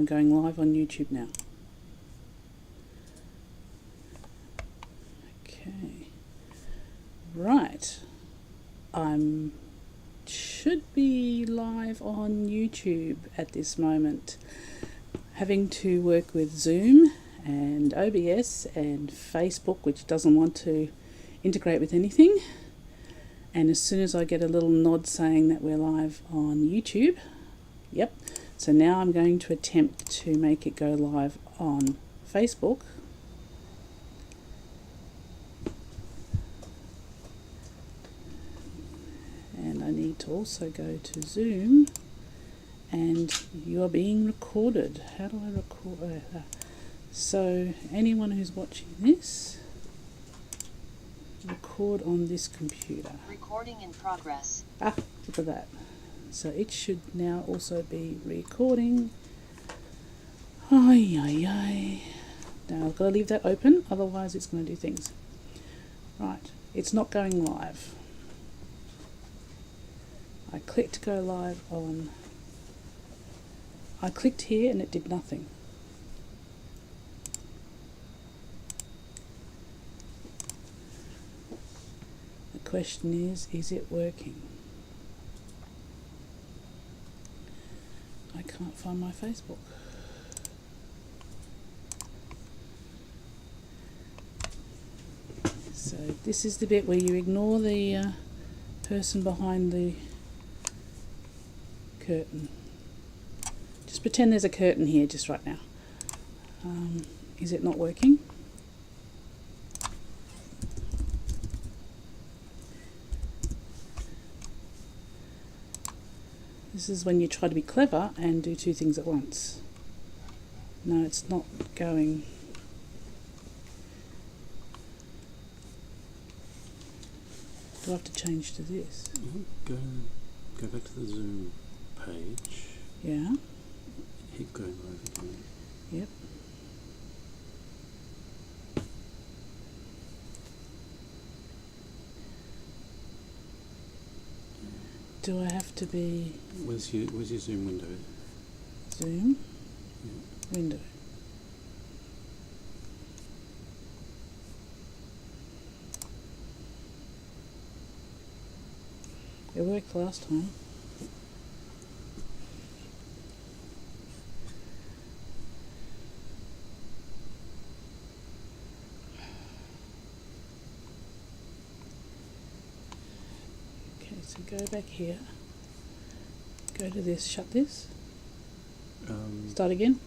I'm going live on YouTube now. Okay. Right. Should be live on YouTube at this moment. Having to work with Zoom and OBS and Facebook, which doesn't want to integrate with anything. And as soon as I get a little nod saying that we're live on YouTube, yep. So now I'm going to attempt to make it go live on Facebook. And I need to also go to Zoom, and you are being recorded. How do I record? So anyone who's watching this, record on this computer. Recording in progress. Ah, look at that. So it should now also be recording. Ay, ay, ay. Now I've got to leave that open, otherwise it's going to do things. Right, it's not going live. I clicked go live on... I clicked here and it did nothing. The question is it working? I can't find my Facebook. So this is the bit where you ignore the person behind the curtain. Just pretend there's a curtain here just right now. Is it not working? This is when you try to be clever and do two things at once. No, it's not going. Do I have to change to this? Go back to the Zoom page. Yeah. Hit go live again. Yep. Do I have to be... Where's your Zoom window? Zoom? Yeah. Window. It worked last time. Okay, so go back here. Go to this, shut this. Start again.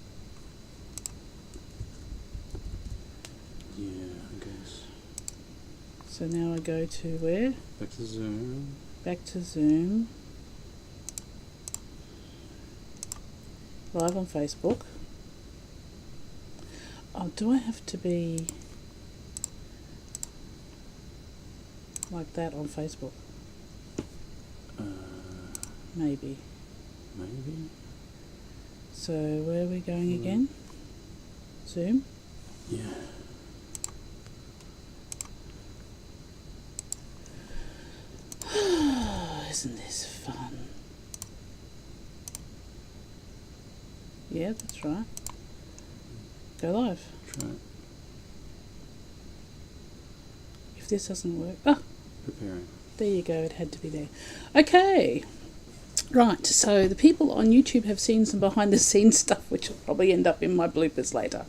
Yeah, I guess. So now I go to where? Back to Zoom. Back to Zoom. Live on Facebook. Oh, do I have to be like that on Facebook? Maybe. Maybe. So where are we going again? Zoom? Yeah. Isn't this fun? Yeah, that's right. Go live. Try it. If this doesn't work... Ah! Preparing. There you go, it had to be there. Okay. Right, so the people on YouTube have seen some behind the scenes stuff which will probably end up in my bloopers later.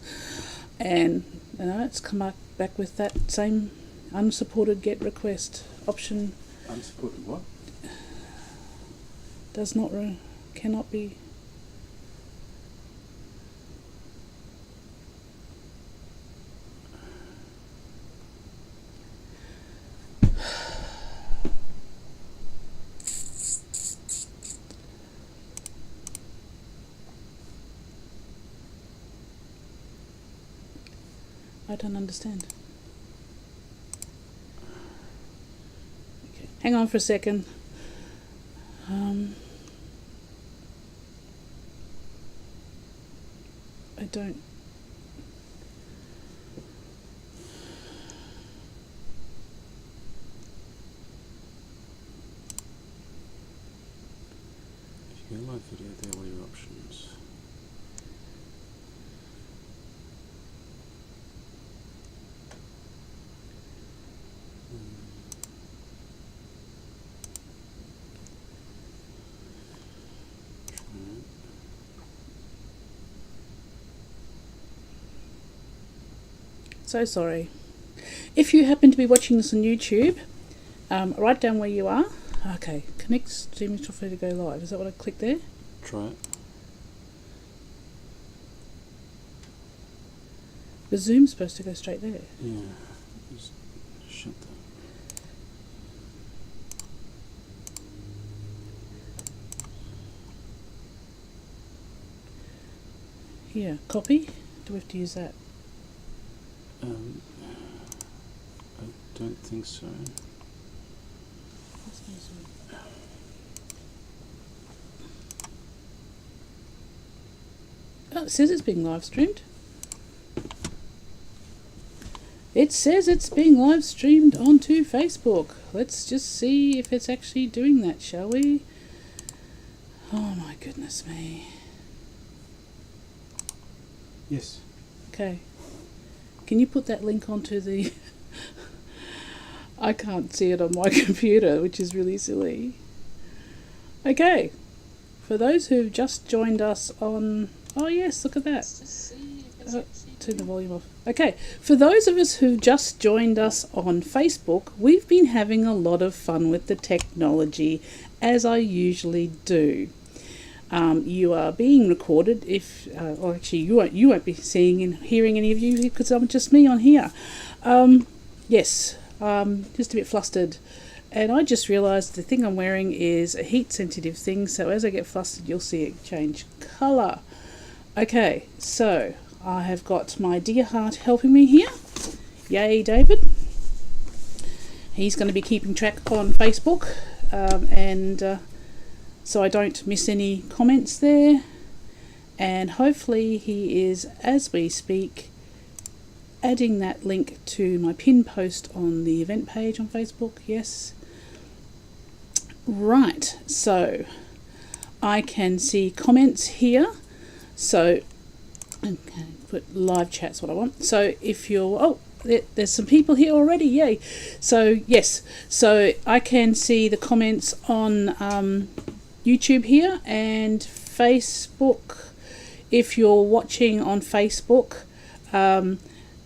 And it's come back with that same unsupported get request option. Unsupported what? Does not cannot be. I don't understand. Okay, hang on for a second. I don't... If you go live video, there are all your options. So sorry. If you happen to be watching this on YouTube, write down where you are. Okay, connect streaming software to go live. Is that what I clicked there? Try it. The Zoom's supposed to go straight there. Yeah. Just shut that. Here, copy. Do we have to use that? I don't think so. Oh, it says it's being live streamed. It says it's being live streamed onto Facebook. Let's just see if it's actually doing that, shall we? Oh my goodness me. Yes. Okay. Can you put that link onto the... I can't see it on my computer, which is really silly. Okay. For those who've just joined us on... Oh yes, look at that. Turn the volume off. Okay, for those of us who've just joined us on Facebook, we've been having a lot of fun with the technology, as I usually do. You are being recorded. If, or actually, you won't be seeing and hearing any of you because I'm just me on here. Yes, just a bit flustered. And I just realised the thing I'm wearing is a heat-sensitive thing, so as I get flustered, you'll see it change colour. Okay, so I have got my dear heart helping me here. Yay, David. He's going to be keeping track on Facebook, and so I don't miss any comments there. And hopefully he is, as we speak, adding that link to my pin post on the event page on Facebook. Yes. Right, so I can see comments here. So, okay, put live chat's what I want. So if you're, oh, there's some people here already, yay. So yes, so I can see the comments on YouTube here and Facebook. If you're watching on Facebook,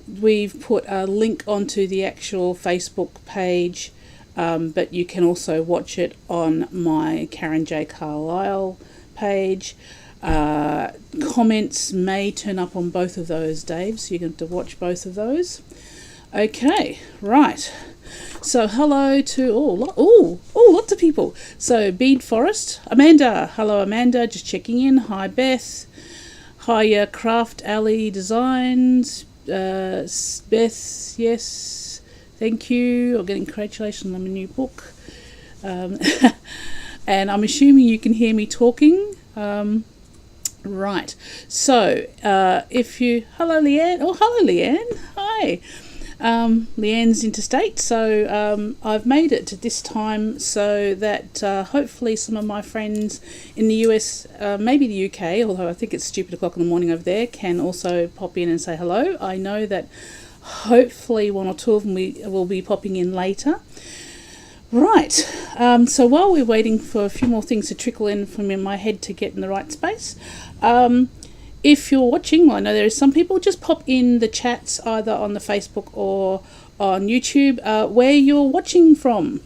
we've put a link onto the actual Facebook page, but you can also watch it on my Karen J. Carlisle page. Comments may turn up on both of those, Dave, so you're going to have to watch both of those. Okay, right. So hello to lots of people. So Bead Forest, Amanda. Hello, Amanda. Just checking in. Hi, Beth. Hi, Craft Alley Designs. Beth, yes. Thank you. I'm getting congratulations on my new book. And I'm assuming you can hear me talking. Right, so if you... Hello, Leanne. Oh, hello, Leanne. Hi. Leanne's interstate, so I've made it to this time so that hopefully some of my friends in the US, maybe the UK, although I think it's stupid o'clock in the morning over there, can also pop in and say hello. I know that hopefully one or two of them will be popping in later. Right, so while we're waiting for a few more things to trickle in from in my head to get in the right space, if you're watching, well, I know there is some people, just pop in the chats either on the Facebook or on YouTube where you're watching from.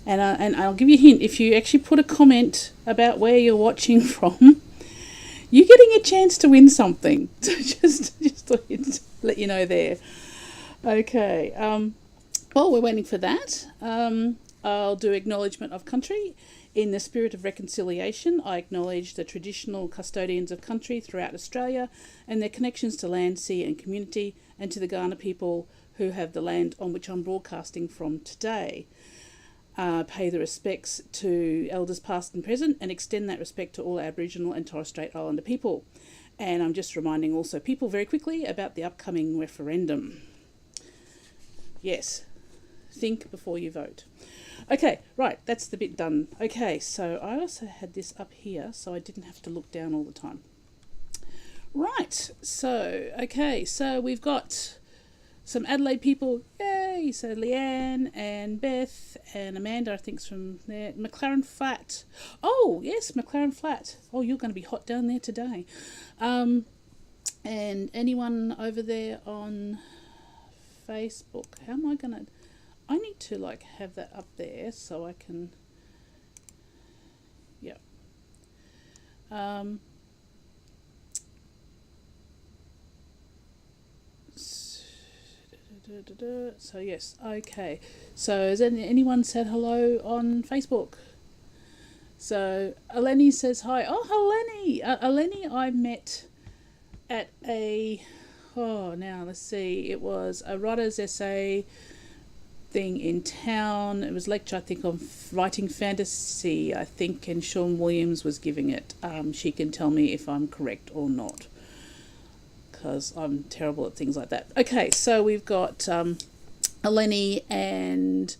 And I'll give you a hint, if you actually put a comment about where you're watching from, you're getting a chance to win something. So just to let you know there. Okay, while we're waiting for that, I'll do acknowledgement of country. In the spirit of reconciliation, I acknowledge the traditional custodians of country throughout Australia and their connections to land, sea and community, and to the Kaurna people who have the land on which I'm broadcasting from today. Pay the respects to elders past and present and extend that respect to all Aboriginal and Torres Strait Islander people. And I'm just reminding also people very quickly about the upcoming referendum. Yes, think before you vote. Okay, right, that's the bit done. Okay, so I also had this up here so I didn't have to look down all the time. Right, so, okay, so we've got some Adelaide people, yay, so Leanne and Beth and Amanda, I think's from there, McLaren Flat. Oh, yes, McLaren Flat. Oh, you're going to be hot down there today. And anyone over there on Facebook, how am I gonna, I need to like have that up there so I can, yeah. So yes, okay. So has anyone said hello on Facebook? So Eleni says hi. Oh, Eleni! Eleni I met at now let's see, it was a writer's essay thing in town. It was a lecture, I think, on writing fantasy, I think, and Sean Williams was giving it. She can tell me if I'm correct or not, because I'm terrible at things like that. Okay, so we've got Eleni and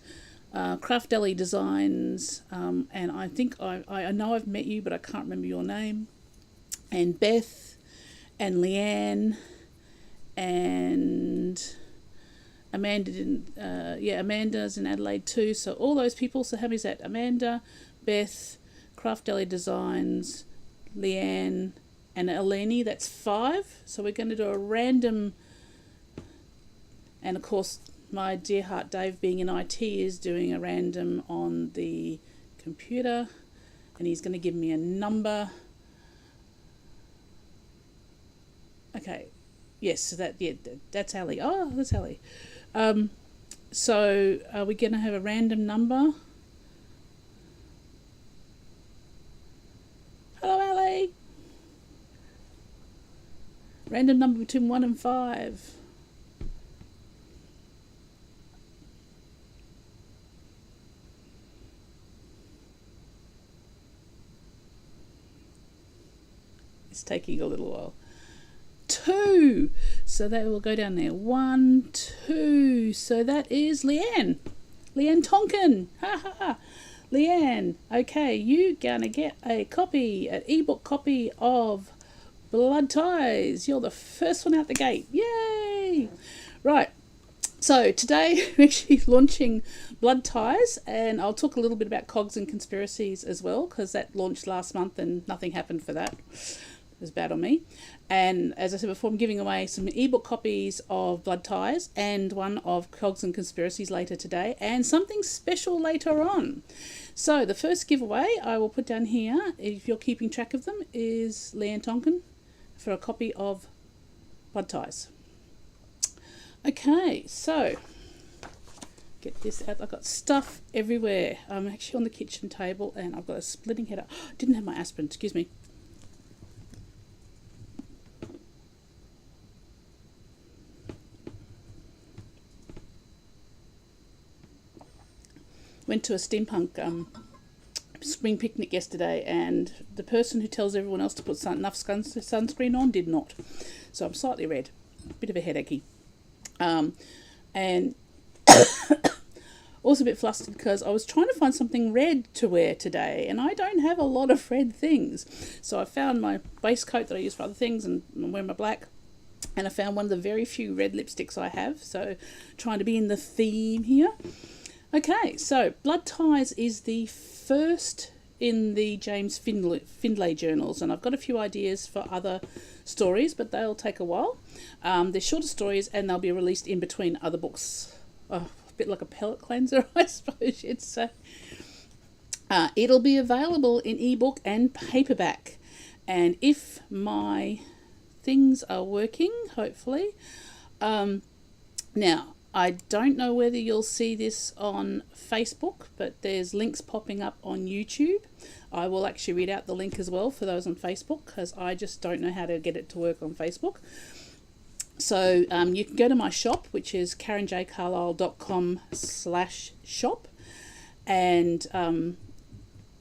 Craft Deli Designs, and I think I know I've met you, but I can't remember your name, and Beth and Leanne and Amanda didn't, Amanda's in Adelaide too. So all those people. So how many is that? Amanda, Beth, Craft Deli Designs, Leanne, and Eleni. That's 5. So we're going to do a random, and of course my dear heart Dave, being in IT, is doing a random on the computer, and he's going to give me a number. Okay, yes, so that's Ali. Oh, that's Ali. So are we going to have a random number? Hello, Ali. Random number between 1 and 5. It's taking a little while. 2. So that will go down there. 1, 2. So that is Leanne. Leanne Tonkin. Ha ha ha. Leanne, okay, you gonna get a copy, an ebook copy of Blood Ties. You're the first one out the gate. Yay! Right. So today we're actually launching Blood Ties, and I'll talk a little bit about Cogs and Conspiracies as well, because that launched last month and nothing happened for that. It was bad on me. And as I said before, I'm giving away some ebook copies of Blood Ties and one of Cogs and Conspiracies later today, and something special later on. So the first giveaway I will put down here, if you're keeping track of them, is Leanne Tonkin for a copy of Blood Ties. Okay, so get this out. I've got stuff everywhere. I'm actually on the kitchen table and I've got a splitting headache. Didn't have my aspirin, excuse me. Went to a steampunk spring picnic yesterday, and the person who tells everyone else to put enough sunscreen on did not. So I'm slightly red, a bit of a headachy. And also a bit flustered because I was trying to find something red to wear today, and I don't have a lot of red things. So I found my waistcoat that I use for other things, and I'm wearing my black. And I found one of the very few red lipsticks I have, so trying to be in the theme here. Okay, so Blood Ties is the first in the James Findlay journals, and I've got a few ideas for other stories, but they'll take a while. They're shorter stories, and they'll be released in between other books. A bit like a palate cleanser, I suppose you'd say. It'll be available in ebook and paperback, and if my things are working, hopefully. Now, I don't know whether you'll see this on Facebook, but there's links popping up on YouTube. I will actually read out the link as well for those on Facebook, because I just don't know how to get it to work on Facebook. So you can go to my shop, which is karenjcarlisle.com/shop, and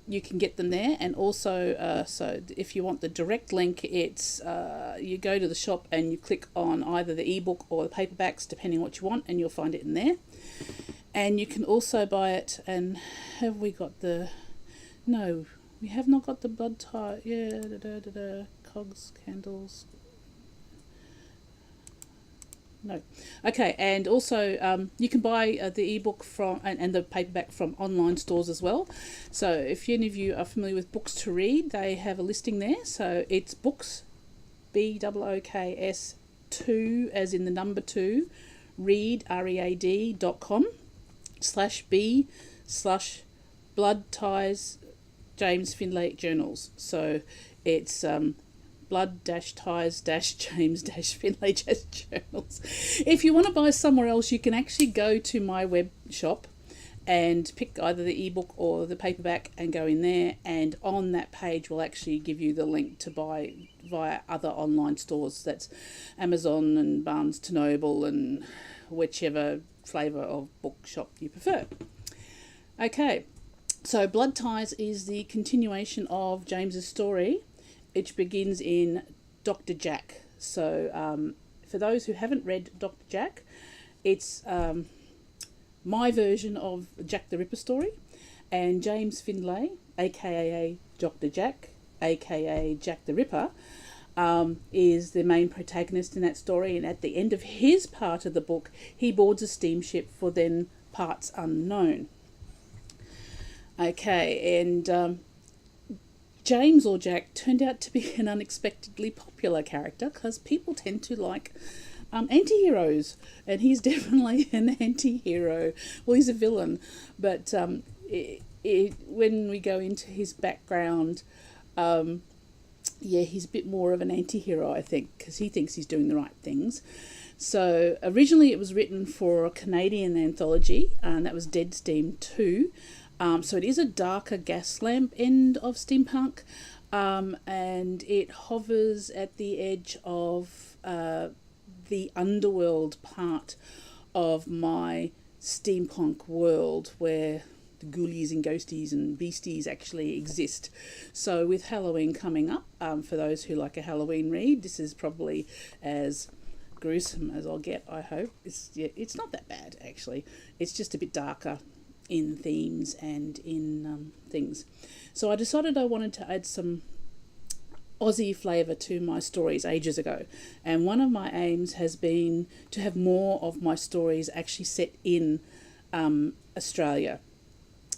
you can get them there. And also, so if you want the direct link, it's you go to the shop and you click on either the ebook or the paperbacks, depending on what you want, and you'll find it in there. And you can also buy it. And have we got the? No, we have not got the Blood Tie. Yeah, cogs, candles. No. Okay, and also you can buy the ebook from and the paperback from online stores as well. So if any of you are familiar with Books to Read, they have a listing there. So it's books BOOKS 2, as in the number 2, read, read.com/B/blood ties James Findlay journals. So it's blood-ties-James Findlay journals. If you want to buy somewhere else, you can actually go to my web shop and pick either the ebook or the paperback and go in there, and on that page will actually give you the link to buy via other online stores. That's Amazon and Barnes & Noble and whichever flavour of bookshop you prefer. Okay, so Blood Ties is the continuation of James's story, which begins in Dr. Jack. So for those who haven't read Dr. Jack, it's my version of Jack the Ripper story, and James Findlay, aka Dr. Jack, aka Jack the Ripper, is the main protagonist in that story, and at the end of his part of the book, he boards a steamship for then parts unknown. Okay, and James, or Jack, turned out to be an unexpectedly popular character because people tend to like anti-heroes, and he's definitely an anti-hero. Well, he's a villain, but when we go into his background, he's a bit more of an anti-hero, I think, because he thinks he's doing the right things. So originally it was written for a Canadian anthology, and that was Dead Steam 2. So it is a darker gas lamp end of steampunk, and it hovers at the edge of the underworld part of my steampunk world, where the ghoulies and ghosties and beasties actually exist. So with Halloween coming up, for those who like a Halloween read, this is probably as gruesome as I'll get, I hope. It's not that bad, actually. It's just a bit darker in themes and in things. So I decided I wanted to add some Aussie flavour to my stories ages ago, and one of my aims has been to have more of my stories actually set in Australia.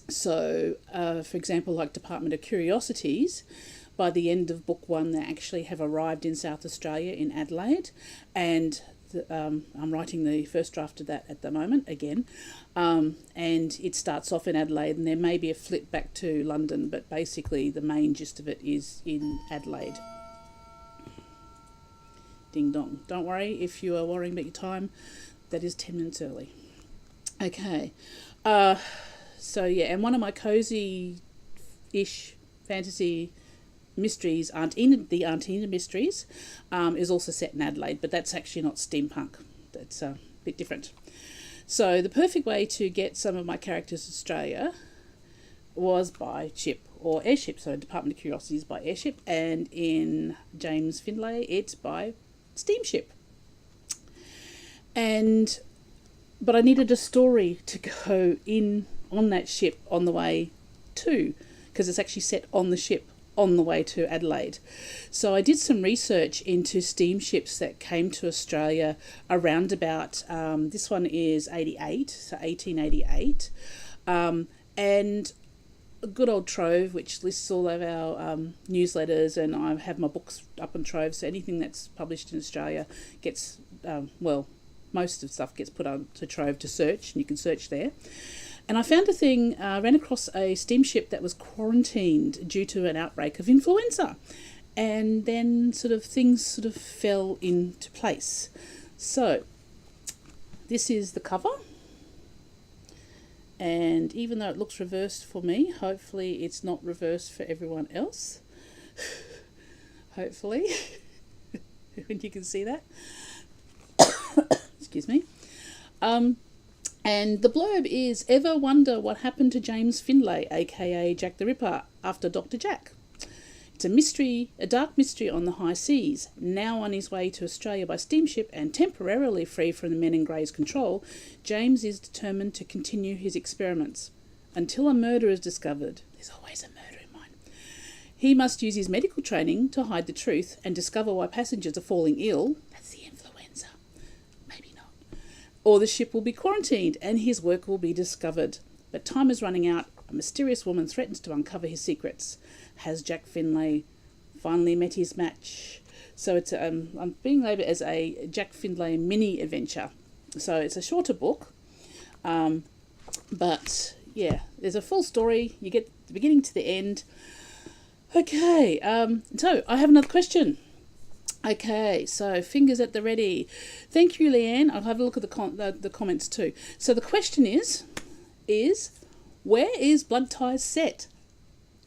So for example, like Department of Curiosities, by the end of book 1 they actually have arrived in South Australia, in Adelaide, and I'm writing the first draft of that at the moment again, and it starts off in Adelaide, and there may be a flip back to London, but basically the main gist of it is in Adelaide. Ding dong. Don't worry if you are worrying about your time, that is 10 minutes early. Okay, so yeah, and one of my cozy-ish fantasy mysteries, Aunt Enid mysteries, is also set in Adelaide, but that's actually not steampunk. That's a bit different. So the perfect way to get some of my characters to Australia was by ship or airship. So Department of Curiosities by airship, and in James Findlay it's by steamship. But I needed a story to go in on that ship on the way to, because it's actually set on the ship on the way to Adelaide. So I did some research into steamships that came to Australia around about, this one is 88, so 1888, and a good old Trove, which lists all of our newsletters, and I have my books up on Trove, so anything that's published in Australia gets, most of the stuff gets put on to Trove to search, and you can search there. And I found ran across a steamship that was quarantined due to an outbreak of influenza. And then things fell into place. So this is the cover. And even though it looks reversed for me, hopefully it's not reversed for everyone else. Hopefully. When you can see that. Excuse me. And the blurb is, ever wonder what happened to James Findlay, aka Jack the Ripper, after Dr. Jack? It's a mystery, a dark mystery on the high seas. Now on his way to Australia by steamship and temporarily free from the men in grey's control, James is determined to continue his experiments. Until a murder is discovered, there's always a murder in mind, he must use his medical training to hide the truth and discover why passengers are falling ill. That's the influenza. Maybe not. Or the ship will be quarantined and his work will be discovered. But time is running out. A mysterious woman threatens to uncover his secrets. Has Jack Findlay finally met his match? So it's I'm being labelled as a Jack Findlay mini adventure. So it's a shorter book, but yeah, there's a full story. You get the beginning to the end. Okay, so I have another question. Okay, so fingers at the ready. Thank you, Leanne. I'll have a look at the comments too. So the question is where is Blood Ties set?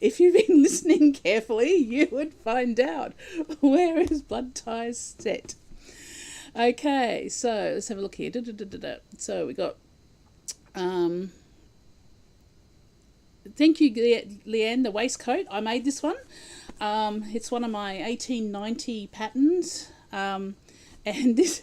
If you've been listening carefully, you would find out where is Blood Ties set. Okay, so let's have a look here. So we got thank you, Leanne, the waistcoat. I made this one. It's one of my 1890 patterns. And this,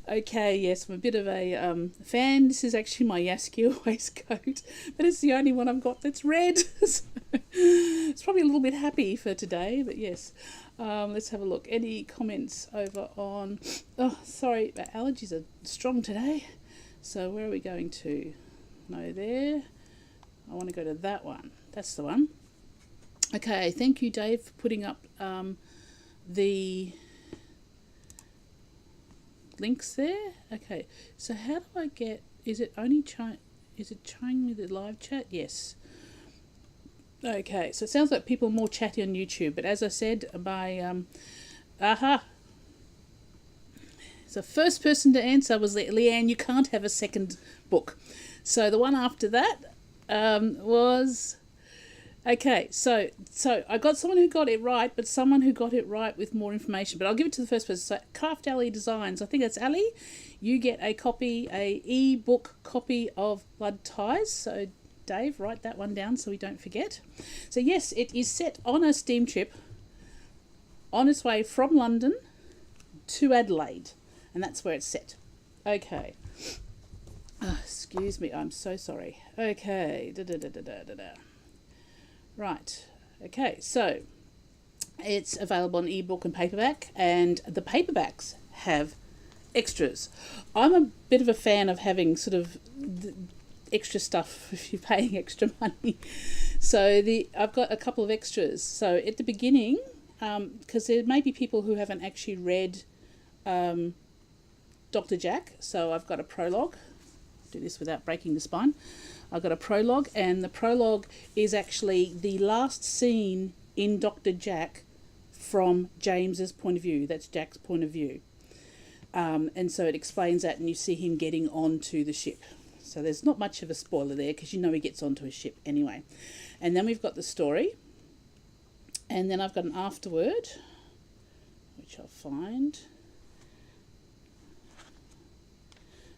okay, yes, I'm a bit of a fan. This is actually my Yaskier waistcoat, but it's the only one I've got that's red. So it's probably a little bit happy for today, but yes. Let's have a look. Any comments over on... Oh, sorry, my allergies are strong today. So where are we going to? No, there. I want to go to that one. That's the one. Okay, thank you, Dave, for putting up the links there. Okay, so how do I get... Is it only showing me the live chat? Yes. Okay, so it sounds like people are more chatty on YouTube, but as I said, my so first person to answer was Leanne. You can't have a second book. So the one after that was... Okay, so I got someone who got it right, but someone who got it right with more information. But I'll give it to the first person. So Craft Alley Designs, I think that's Ali. You get a eBook copy of Blood Ties. So Dave, write that one down so we don't forget. So yes, it is set on a steamship on its way from London to Adelaide, and that's where it's set. Okay. Excuse me, I'm so sorry. Okay. Right. Okay, so it's available on ebook and paperback, and the paperbacks have extras. I'm a bit of a fan of having sort of extra stuff if you're paying extra money. So I've got a couple of extras. So at the beginning, because there may be people who haven't actually read Dr. Jack, so I've got a prologue. Do this without breaking the spine. I've got a prologue, and the prologue is actually the last scene in Dr. Jack from James's point of view. That's Jack's point of view. And so it explains that, and you see him getting onto the ship. So there's not much of a spoiler there, because you know he gets onto a ship anyway. And then we've got the story. And then I've got an afterword, which I'll find.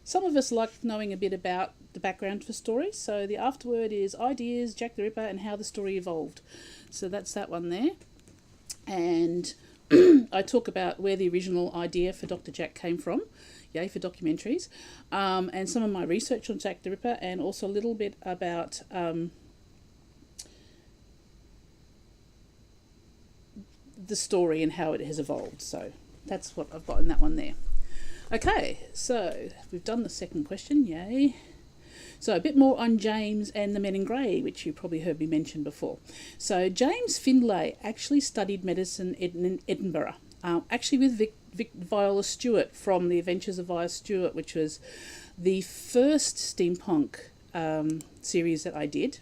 Some of us like knowing a bit about the background for stories. So the afterword is ideas, Jack the Ripper, and how the story evolved. So that's that one there. And I talk about where the original idea for Dr. Jack came from. Yay for documentaries. And some of my research on Jack the Ripper, and also a little bit about the story and how it has evolved. So that's what I've got in that one there. Okay, so we've done the second question, yay. So a bit more on James and the Men in Grey, which you probably heard me mention before. So James Findlay actually studied medicine in Edinburgh, actually with Viola Stewart from the Adventures of Viola Stewart, which was the first steampunk series that I did.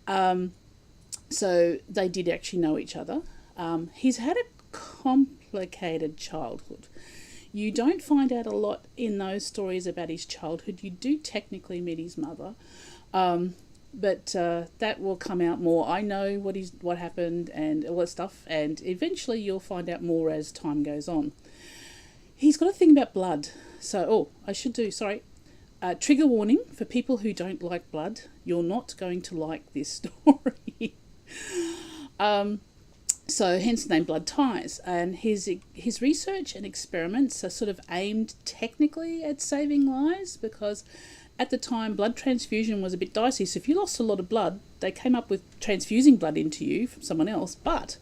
So they did actually know each other. He's had a complicated childhood. You don't find out a lot in those stories about his childhood. You do technically meet his mother, but that will come out more. I know what happened and all that stuff, and eventually you'll find out more as time goes on. He's got a thing about blood. So, trigger warning for people who don't like blood. You're not going to like this story. So hence the name Blood Ties, and his research and experiments are sort of aimed technically at saving lives, because at the time blood transfusion was a bit dicey. So if you lost a lot of blood, they came up with transfusing blood into you from someone else. But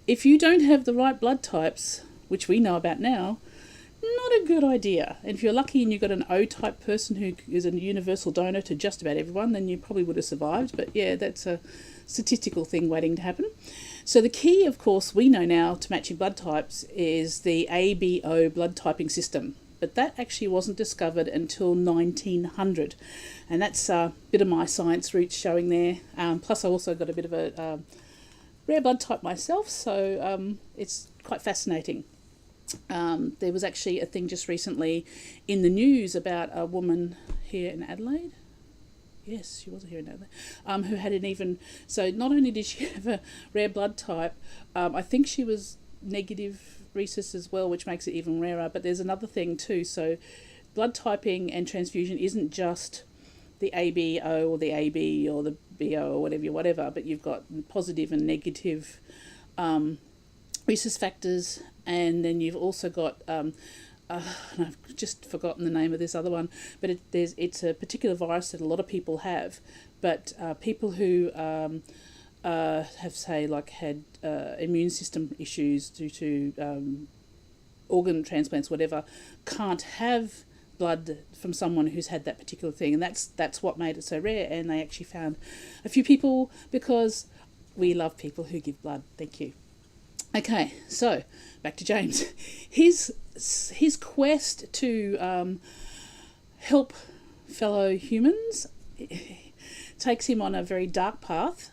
if you don't have the right blood types, which we know about now, not a good idea. And if you're lucky and you've got an O-type person who is a universal donor to just about everyone, then you probably would have survived. But yeah, that's a statistical thing waiting to happen. So the key, of course, we know now to matching blood types is the ABO blood typing system. But that actually wasn't discovered until 1900. And that's a bit of my science roots showing there. Plus I also got a bit of a rare blood type myself, so it's quite fascinating. There was actually a thing just recently in the news about a woman here in Adelaide. Yes, she was here in Adelaide. Who had an even... So not only did she have a rare blood type, I think she was negative rhesus as well, which makes it even rarer. But there's another thing too. So blood typing and transfusion isn't just the ABO or the AB or the BO or whatever, but you've got positive and negative rhesus factors, and then you've also got and I've just forgotten the name of this other one, but it's a particular virus that a lot of people have, but people who have, say, like had immune system issues due to organ transplants, whatever, can't have blood from someone who's had that particular thing, and that's what made it so rare. And they actually found a few people, because we love people who give blood. Thank you. Okay, so back to James. His quest to help fellow humans takes him on a very dark path,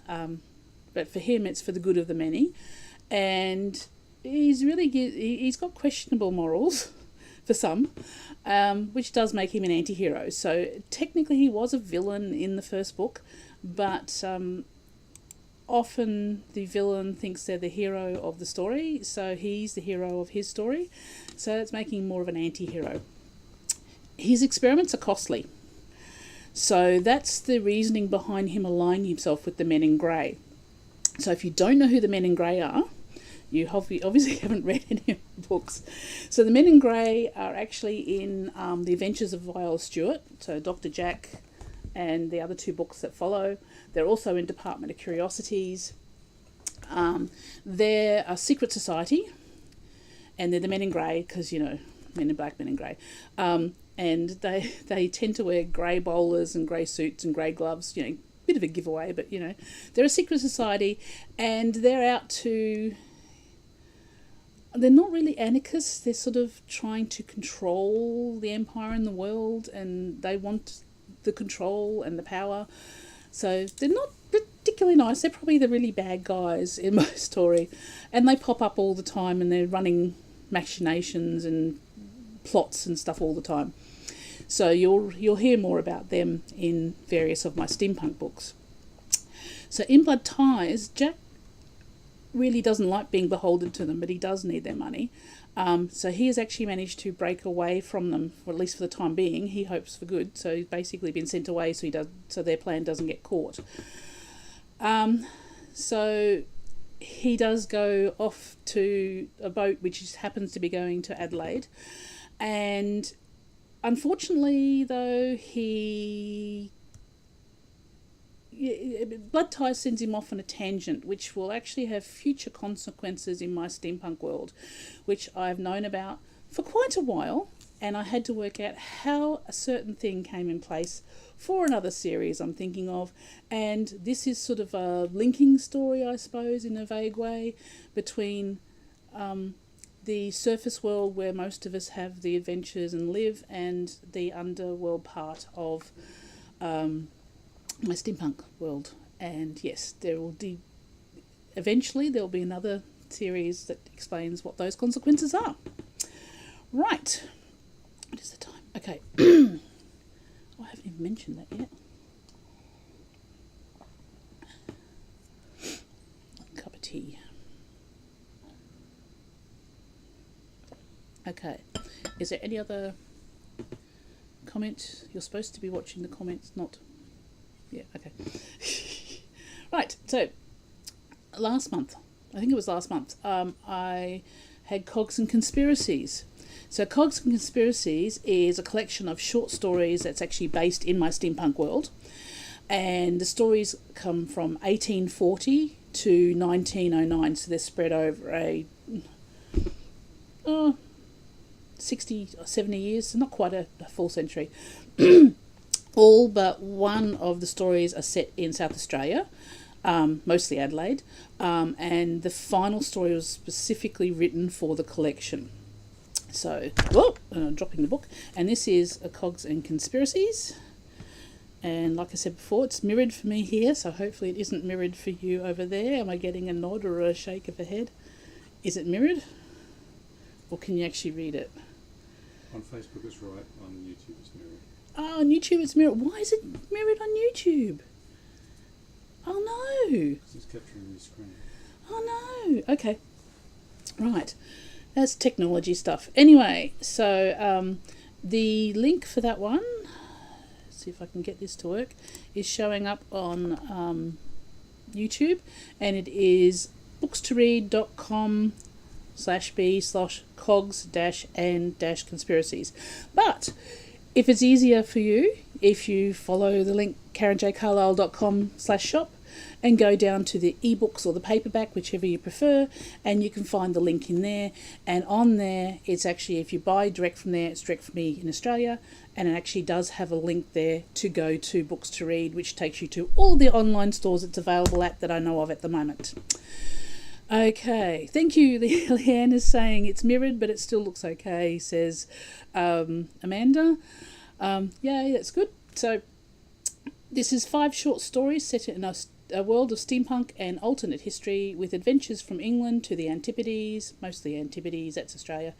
but for him it's for the good of the many, and he's got questionable morals for some, which does make him an anti-hero. So technically he was a villain in the first book, but often the villain thinks they're the hero of the story, so he's the hero of his story, so it's making him more of an anti-hero. His experiments are costly, so that's the reasoning behind him aligning himself with the men in grey. So if you don't know who the men in grey are, you obviously haven't read any of the books. So the men in grey are actually in the Adventures of Viola Stewart, so Dr. Jack and the other two books that follow. They're also in Department of Curiosities. They're a secret society, and they're the men in grey because, you know, men in black, men in grey. And they tend to wear grey bowlers and grey suits and grey gloves, you know, bit of a giveaway, but, you know, they're a secret society, and they're out to... They're not really anarchists. They're sort of trying to control the empire and the world, and they want the control and the power. So they're not particularly nice. They're probably the really bad guys in my story, and they pop up all the time, and they're running machinations and plots and stuff all the time. So you'll hear more about them in various of my steampunk books. So in Blood Ties, Jack really doesn't like being beholden to them, but he does need their money. So he has actually managed to break away from them, or at least for the time being. He hopes for good. So he's basically been sent away so their plan doesn't get caught. So he does go off to a boat which just happens to be going to Adelaide, and unfortunately, though, Blood Ties sends him off on a tangent, which will actually have future consequences in my steampunk world, which I've known about for quite a while, and I had to work out how a certain thing came in place for another series I'm thinking of. And this is sort of a linking story, I suppose, in a vague way, between the surface world where most of us have the adventures and live, and the underworld part of my steampunk world. And yes, eventually there'll be another series that explains what those consequences are. Right, what is the time? Okay. I haven't even mentioned that yet. Cup of tea. Okay, is there any other comment? You're supposed to be watching the comments, not... Yeah, okay. Right, so last month, I think it was last month, I had Cogs and Conspiracies. So Cogs and Conspiracies is a collection of short stories that's actually based in my steampunk world. And the stories come from 1840 to 1909, so they're spread over a 60 or 70 years, so not quite a full century. All but one of the stories are set in South Australia. mostly Adelaide, and the final story was specifically written for the collection. So, dropping the book, and this is A Cogs and Conspiracies. And like I said before, it's mirrored for me here, so hopefully it isn't mirrored for you over there. Am I getting a nod or a shake of the head? Is it mirrored? Or can you actually read it? On Facebook it's right, on YouTube it's mirrored. Oh, on YouTube it's mirrored. Why is it mirrored on YouTube? Oh no! Because it's capturing the screen. Oh no! Okay. Right. That's technology stuff. Anyway, so the link for that one, see if I can get this to work, is showing up on YouTube, and it is bookstoread.com/b/cogs-and-conspiracies. But if it's easier for you, if you follow the link karenjcarlisle.com/shop and go down to the ebooks or the paperback, whichever you prefer, and you can find the link in there. And on there, it's actually, if you buy direct from there, it's direct from me in Australia, and it actually does have a link there to go to Books to Read, which takes you to all the online stores it's available at that I know of at the moment. Okay, thank you. Leanne is saying it's mirrored, but it still looks okay, says Amanda. Yay, that's good. So this is 5 short stories set in a world of steampunk and alternate history, with adventures from England to the Antipodes, mostly Antipodes, that's Australia.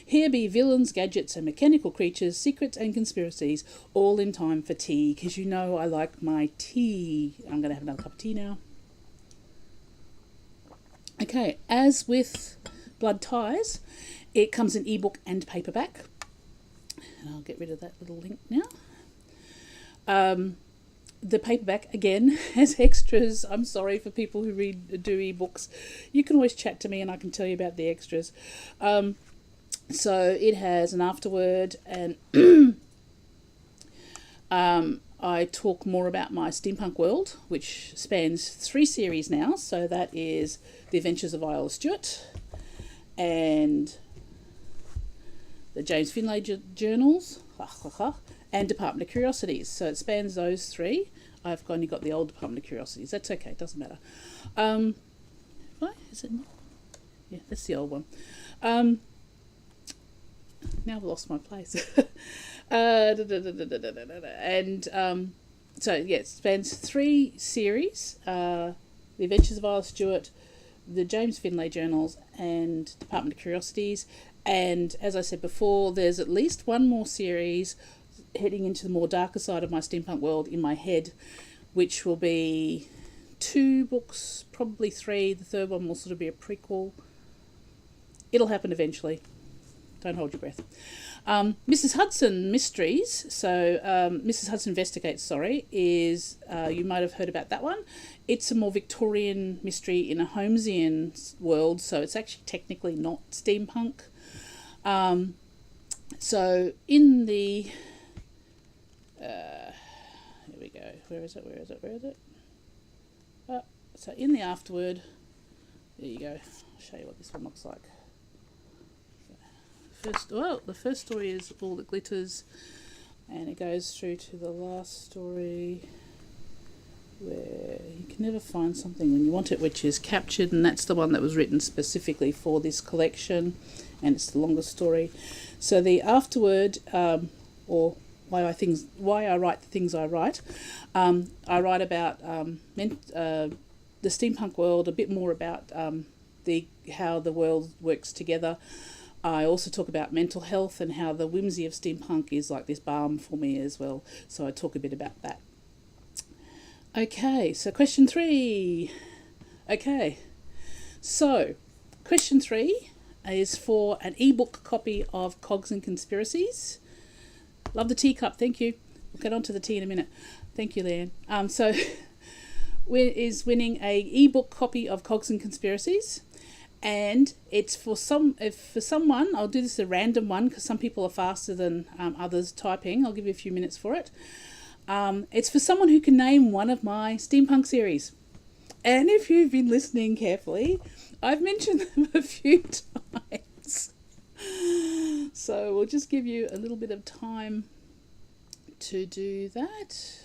Here be villains, gadgets and mechanical creatures, secrets and conspiracies, all in time for tea, because you know I like my tea. I'm going to have another cup of tea now. Okay, as with Blood Ties, it comes in ebook and paperback. And I'll get rid of that little link now. The paperback, again, has extras. I'm sorry for people who do ebooks. You can always chat to me and I can tell you about the extras. So it has an afterword, and I talk more about my steampunk world, which spans 3 series now. So that is The Adventures of Viola Stewart and the James Findlay journals, and Department of Curiosities. So it spans those 3. I've only got the old Department of Curiosities. That's okay, it doesn't matter. Is it not? Yeah, that's the old one. Now I've lost my place. And so yeah, it spans 3 series: The Adventures of Viola Stewart, the James Findlay journals, and Department of Curiosities. And as I said before, there's at least one more series heading into the more darker side of my steampunk world in my head, which will be 2 books, probably 3. The third one will sort of be a prequel. It'll happen eventually. Don't hold your breath. Mrs. Hudson Mysteries, so Mrs. Hudson Investigates, is, you might have heard about that one. It's a more Victorian mystery in a Holmesian world, so it's actually technically not steampunk. So in the... here we go. Where is it? So in the afterword, there you go. I'll show you what this one looks like. The first story is All That Glitters, and it goes through to the last story where you can never find something when you want it, which is Captured, and that's the one that was written specifically for this collection, and it's the longest story. So the afterword, or why I write the things I write, I write about the steampunk world, a bit more about how the world works together. I also talk about mental health and how the whimsy of steampunk is like this balm for me as well. So I talk a bit about that. Okay, so question 3. Okay, so question 3 is for an ebook copy of Cogs and Conspiracies. Love the teacup, thank you. We'll get on to the tea in a minute. Thank you, Leanne. So is winning a ebook copy of Cogs and Conspiracies. And it's for someone, I'll do this a random one because some people are faster than others typing. I'll give you a few minutes for it. It's for someone who can name one of my steampunk series. And if you've been listening carefully, I've mentioned them a few times. So we'll just give you a little bit of time to do that.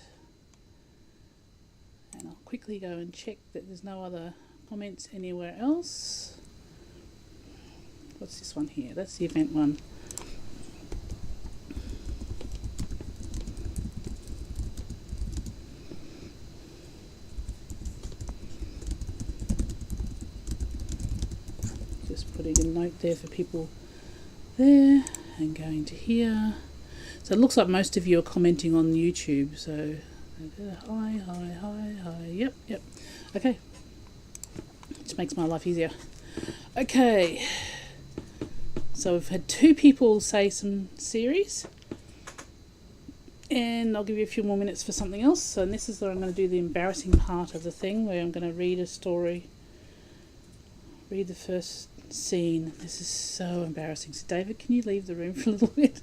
And I'll quickly go and check that there's no other comments anywhere else. What's this one here? That's the event one. Just putting a note there for people there and going to here. So it looks like most of you are commenting on YouTube. So hi, yep. Okay, which makes my life easier. Okay, so we've had 2 people say some series, and I'll give you a few more minutes for something else. So this is where I'm going to do the embarrassing part of the thing, where I'm going to read a story, read the first scene. This is so embarrassing. So David, can you leave the room for a little bit?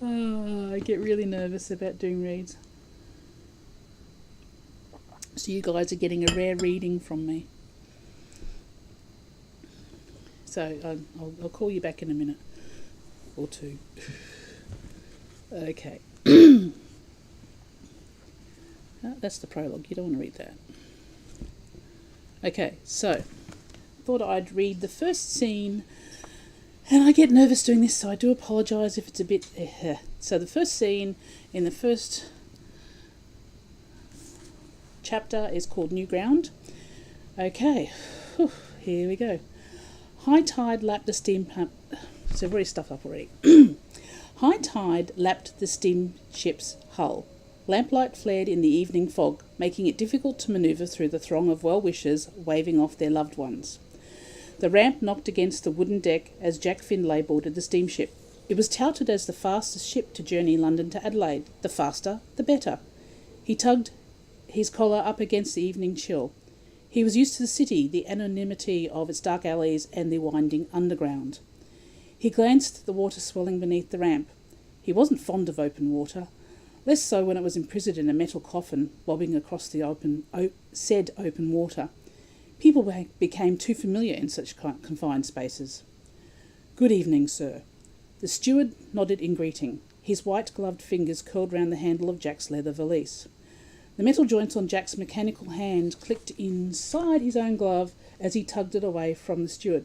Oh, I get really nervous about doing reads. So you guys are getting a rare reading from me. So I'll call you back in a minute or 2. Okay. That's the prologue. You don't want to read that. Okay, so thought I'd read the first scene, and I get nervous doing this, so I do apologise if it's a bit... So the first scene in the first chapter is called New Ground. Okay, whew, here we go. High tide lapped the steam pump. So I've already stuffed up already. High tide lapped the steamship's hull. Lamplight flared in the evening fog, making it difficult to manoeuvre through the throng of well-wishers waving off their loved ones. The ramp knocked against the wooden deck as Jack Findlay boarded the steamship. It was touted as the fastest ship to journey London to Adelaide. The faster, the better. He tugged his collar up against the evening chill. He was used to the city, the anonymity of its dark alleys and the winding underground. He glanced at the water swelling beneath the ramp. He wasn't fond of open water, less so when it was imprisoned in a metal coffin bobbing across the open water. People became too familiar in such confined spaces. "Good evening, sir." The steward nodded in greeting. His white-gloved fingers curled round the handle of Jack's leather valise. The metal joints on Jack's mechanical hand clicked inside his own glove as he tugged it away from the steward.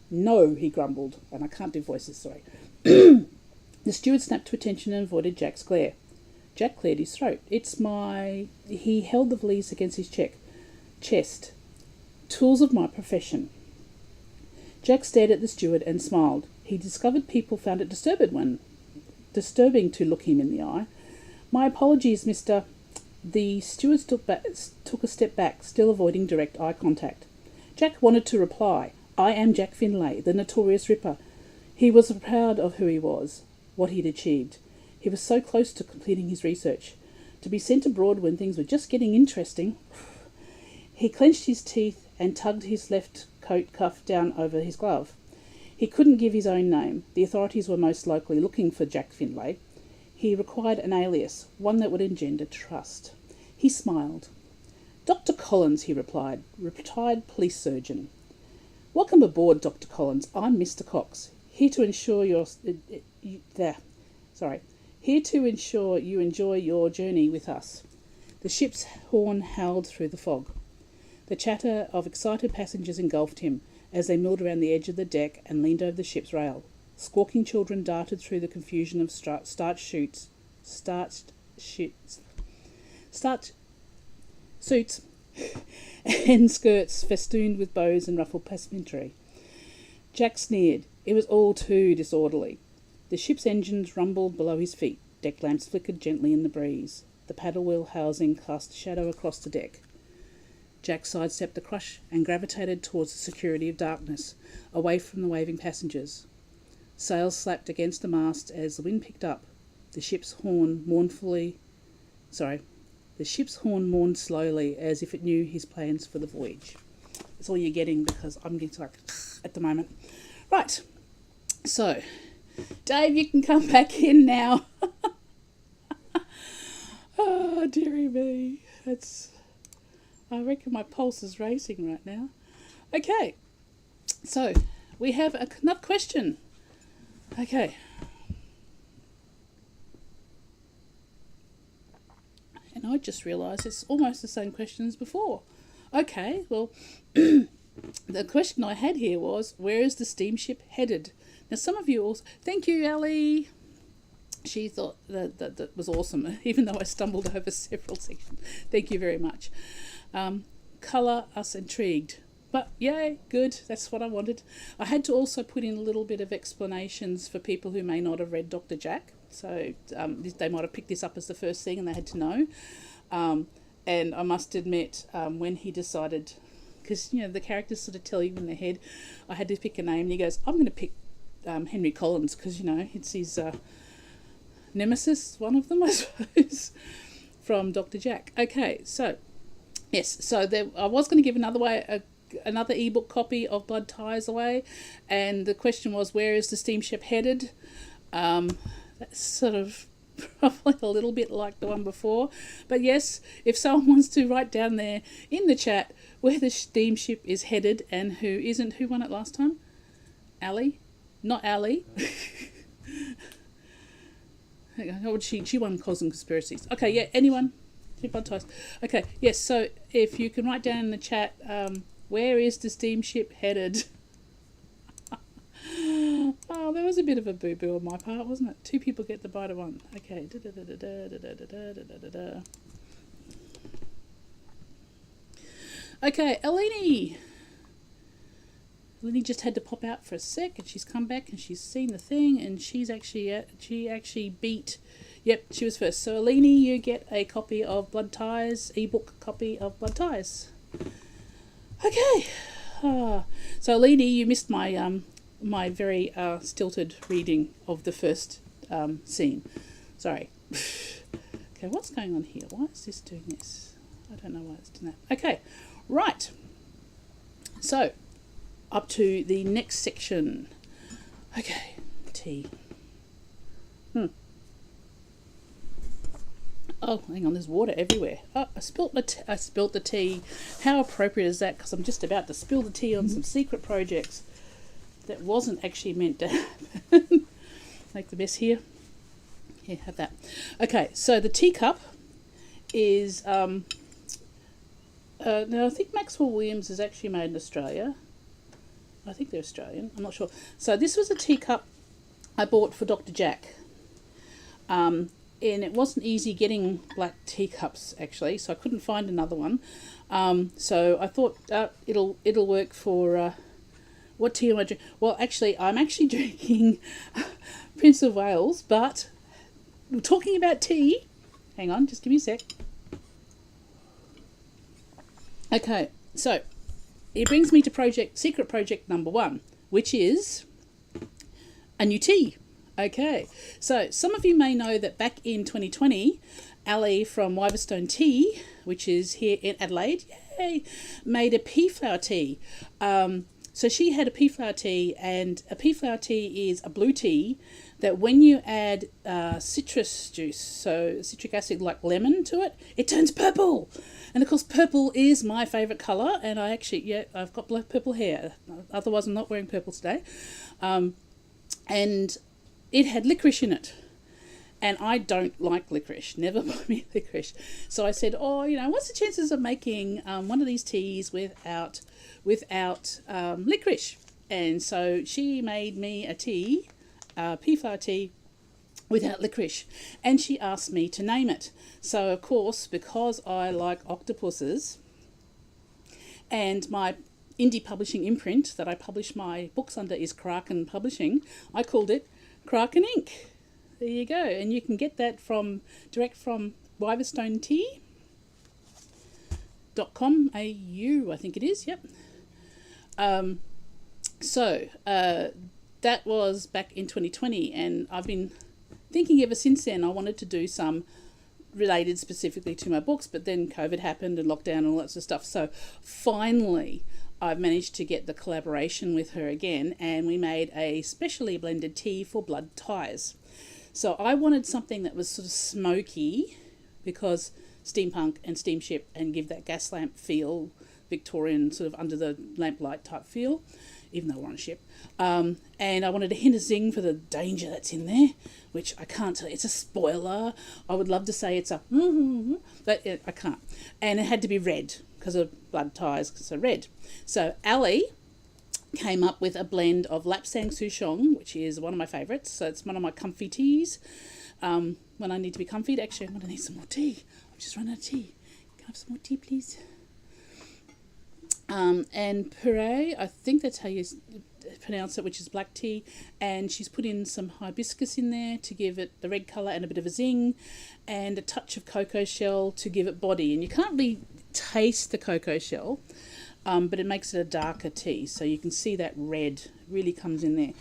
"No," he grumbled, and I can't do voices, sorry. The steward snapped to attention and avoided Jack's glare. Jack cleared his throat. He held the valise against his chest. "Tools of my profession." Jack stared at the steward and smiled. He discovered people found it disturbing to look him in the eye. "My apologies, Mr. The steward took a step back, still avoiding direct eye contact. Jack wanted to reply, "I am Jack Findlay, the notorious Ripper." He was proud of who he was, what he'd achieved. He was so close to completing his research. To be sent abroad when things were just getting interesting. He clenched his teeth and tugged his left coat cuff down over his glove. He couldn't give his own name. The authorities were most likely looking for Jack Findlay. He required an alias, one that would engender trust. He smiled. "Dr. Collins," he replied, "retired police surgeon." "Welcome aboard, Dr. Collins. I'm Mr. Cox, here to ensure you enjoy your journey with us." The ship's horn howled through the fog. The chatter of excited passengers engulfed him as they milled around the edge of the deck and leaned over the ship's rail. Squawking children darted through the confusion of starched suits and skirts festooned with bows and ruffled passementerie. Jack sneered. It was all too disorderly. The ship's engines rumbled below his feet. Deck lamps flickered gently in the breeze. The paddle wheel housing cast a shadow across the deck. Jack sidestepped the crush and gravitated towards the security of darkness, away from the waving passengers. Sails slapped against the mast as the wind picked up. The ship's horn mourned slowly as if it knew his plans for the voyage. That's all you're getting because I'm getting stuck at the moment. Right, so Dave, you can come back in now. Oh, dearie me. I reckon my pulse is racing right now. Okay, so we have another question. Okay. Hang And I just realised it's almost the same question as before. Okay, well, the question I had here was, where is the steamship headed? Now, some of you also... Thank you, Ali. She thought that was awesome, even though I stumbled over several sections. Thank you very much. Colour us intrigued. But yay, good, that's what I wanted. I had to also put in a little bit of explanations for people who may not have read Dr. Jack. So they might have picked this up as the first thing and they had to know. And I must admit, when he decided, because, you know, the characters sort of tell you in their head, I had to pick a name and he goes, I'm going to pick Henry Collins because, you know, it's his nemesis, one of them, I suppose, from Dr. Jack. Okay, so, yes, so I was going to give another ebook copy of Blood Ties away, and the question was, where is the steamship headed? That's sort of probably a little bit like the one before, but yes, if someone wants to write down there in the chat where the steamship is headed and who won it last time? Ali? Not Ali. She won Cause and Conspiracies. Okay, yeah, anyone? Blood Ties. Okay, yes, so if you can write down in the chat, where is the steamship headed? Oh, there was a bit of a boo-boo on my part, wasn't it? 2 people get the bite of one. Okay. Okay, Eleni. Eleni just had to pop out for a sec, and she's come back and she's seen the thing, and she actually beat. Yep, she was first. So Eleni, you get a copy of Blood Ties, ebook copy of Blood Ties. Okay. So Eleni, you missed my my very stilted reading of the first scene. Sorry. Okay, what's going on here? Why is this doing this? I don't know why it's doing that. Okay, right. So, up to the next section. Okay, tea. Oh, hang on, there's water everywhere. Oh, I spilt the tea. How appropriate is that? Because I'm just about to spill the tea on some secret projects that wasn't actually meant to happen. Make the mess here. Here, have that. Okay, so the teacup is... now, I think Maxwell Williams is actually made in Australia. I think they're Australian. I'm not sure. So this was a teacup I bought for Dr. Jack. And it wasn't easy getting black teacups, actually, so I couldn't find another one. So I thought it'll work for... what tea am I drinking? Well, actually, I'm actually drinking Prince of Wales, but we're talking about tea. Hang on, just give me a sec. Okay, so it brings me to secret project number 1, which is a new tea. Okay, so some of you may know that back in 2020, Ali from Wiverstone Tea, which is here in Adelaide, yay, made a pea flower tea. So she had a pea flower tea, and a pea flower tea is a blue tea that when you add citrus juice, so citric acid like lemon to it, it turns purple. And of course purple is my favourite colour, and I've got black purple hair, otherwise I'm not wearing purple today. And it had licorice in it. And I don't like licorice. Never buy me licorice. So I said, what's the chances of making one of these teas without licorice? And so she made me a tea, pea flower tea, without licorice. And she asked me to name it. So, of course, because I like octopuses, and my indie publishing imprint that I publish my books under is Kraken Publishing, I called it Kraken Ink. There you go. And you can get that direct from wiverstonetea.com.au, I think it is, yep. So that was back in 2020, and I've been thinking ever since then I wanted to do some related specifically to my books, but then COVID happened and lockdown and all that sort of stuff. So finally I've managed to get the collaboration with her again, and we made a specially blended tea for Blood Ties. So I wanted something that was sort of smoky, because steampunk and steamship, and give that gas lamp feel, Victorian sort of under the lamplight type feel. even though we're on a ship. And I wanted to hint a zing for the danger that's in there, which I can't tell. It's a spoiler. I would love to say it's a but I can't. And it had to be red because of blood ties, so red. So Ali came up with a blend of Lapsang Souchong, which is one of my favourites. So it's one of my comfy teas. When I need to be comfy, actually, I'm going to need some more tea. I've just run out of tea. Can I have some more tea, please? And puree, I think that's how you pronounce it, which is black tea. And she's put in some hibiscus in there to give it the red colour and a bit of a zing, and a touch of cocoa shell to give it body. And you can't really taste the cocoa shell, but it makes it a darker tea. So you can see that red really comes in there.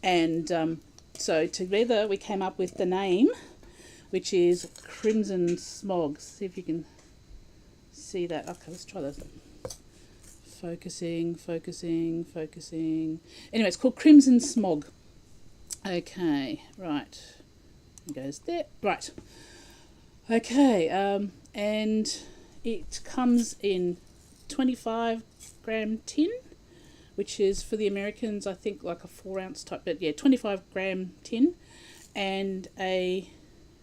And so together we came up with the name, which is Crimson Smog. See if you can see that. Okay, let's try this. Focusing. Anyway, it's called Crimson Smog. Okay, right. It goes there. Right. Okay, and it comes in 25 gram tin, which is for the Americans, I think, like a 4 ounce type, but yeah, 25 gram tin, and a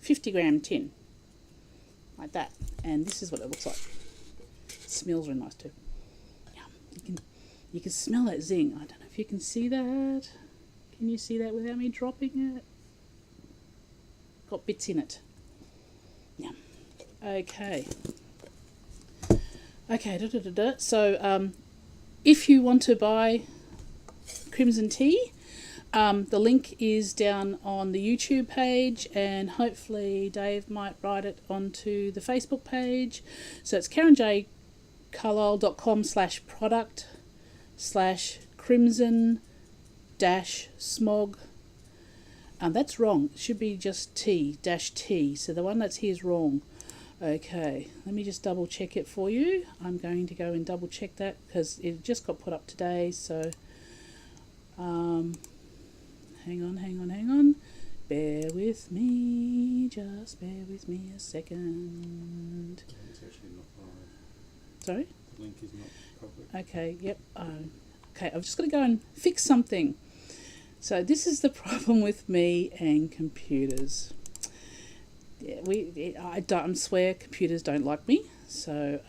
50 gram tin, like that. And this is what it looks like. It smells really nice too. You can smell that zing. I don't know if you can see that. Can you see that without me dropping it? Got bits in it. Yeah. Okay. Okay. So, if you want to buy Crimson Tea, the link is down on the YouTube page, and hopefully Dave might write it onto the Facebook page. So it's KarenJCarlisle.com/product/crimson-smog. That's wrong. It should be just T-T. So the one that's here is wrong. Okay, let me just double check it for you. I'm going to go and double check that because it just got put up today. So hang on. Bear with me. Just bear with me a second. It's actually not right. Sorry? The link is not proper. Okay, yep. Okay, I've just got to go and fix something. So this is the problem with me and computers. Yeah, I swear computers don't like me. So,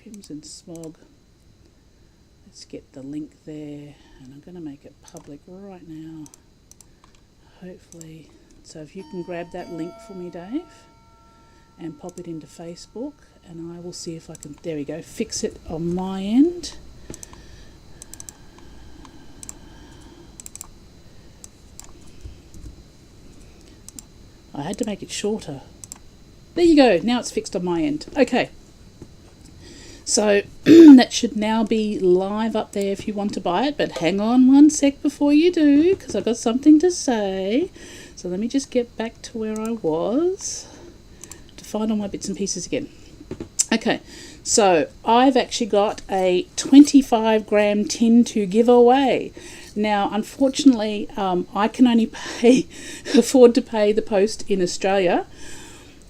Crimson Smog. Let's get the link there, and I'm going to make it public right now. Hopefully. So if you can grab that link for me, Dave, and pop it into Facebook, and I will see if I can, there we go, fix it on my end. I had to make it shorter. There you go, now it's fixed on my end. Okay, so that should now be live up there if you want to buy it, but hang on one sec before you do, because I've got something to say. So let me just get back to where I was to find all my bits and pieces again. Okay, so I've actually got a 25 gram tin to give away. Now, unfortunately, I can only afford to pay the post in Australia.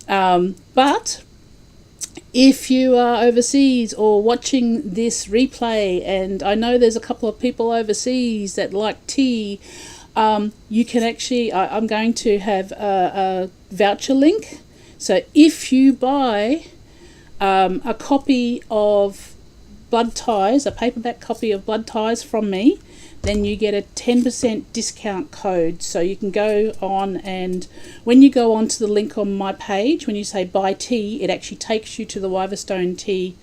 But if you are overseas or watching this replay, and I know there's a couple of people overseas that like tea, you can actually, I'm going to have a voucher link. So if you buy a copy of Blood Ties, a paperback copy of Blood Ties from me, then you get a 10% discount code. So you can go on, and when you go onto the link on my page, when you say buy tea, it actually takes you to the Wivestone tea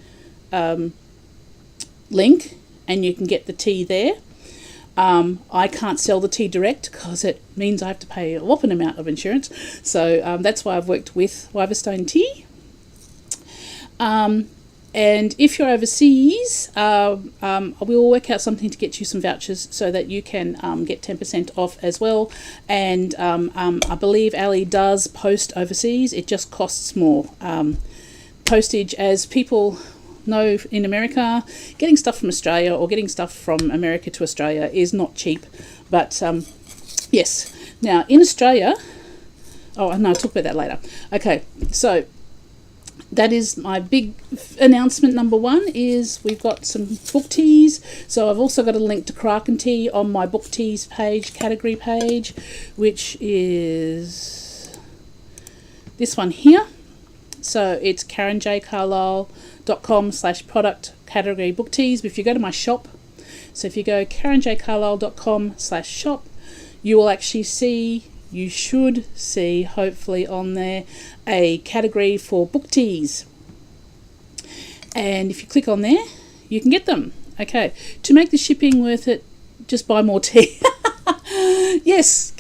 link, and you can get the tea there. I can't sell the tea direct because it means I have to pay a whopping amount of insurance. So that's why I've worked with Wivestone Tea. And if you're overseas, we'll work out something to get you some vouchers so that you can get 10% off as well. And I believe Ali does post overseas. It just costs more. Postage, as people know in America, getting stuff from Australia or getting stuff from America to Australia is not cheap. But yes, now in Australia, oh no, I'll talk about that later. Okay, so that is my big announcement. Number one is we've got some book teas. So I've also got a link to Kraken tea on my book teas page, category page, which is this one here. So it's karenjcarlisle.com/product category book teas. But if you go to my shop, so if you go karenjcarlisle.com/shop, you will actually see, you should see, hopefully on there, a category for book teas. And if you click on there, you can get them. Okay, to make the shipping worth it, just buy more tea. Yes.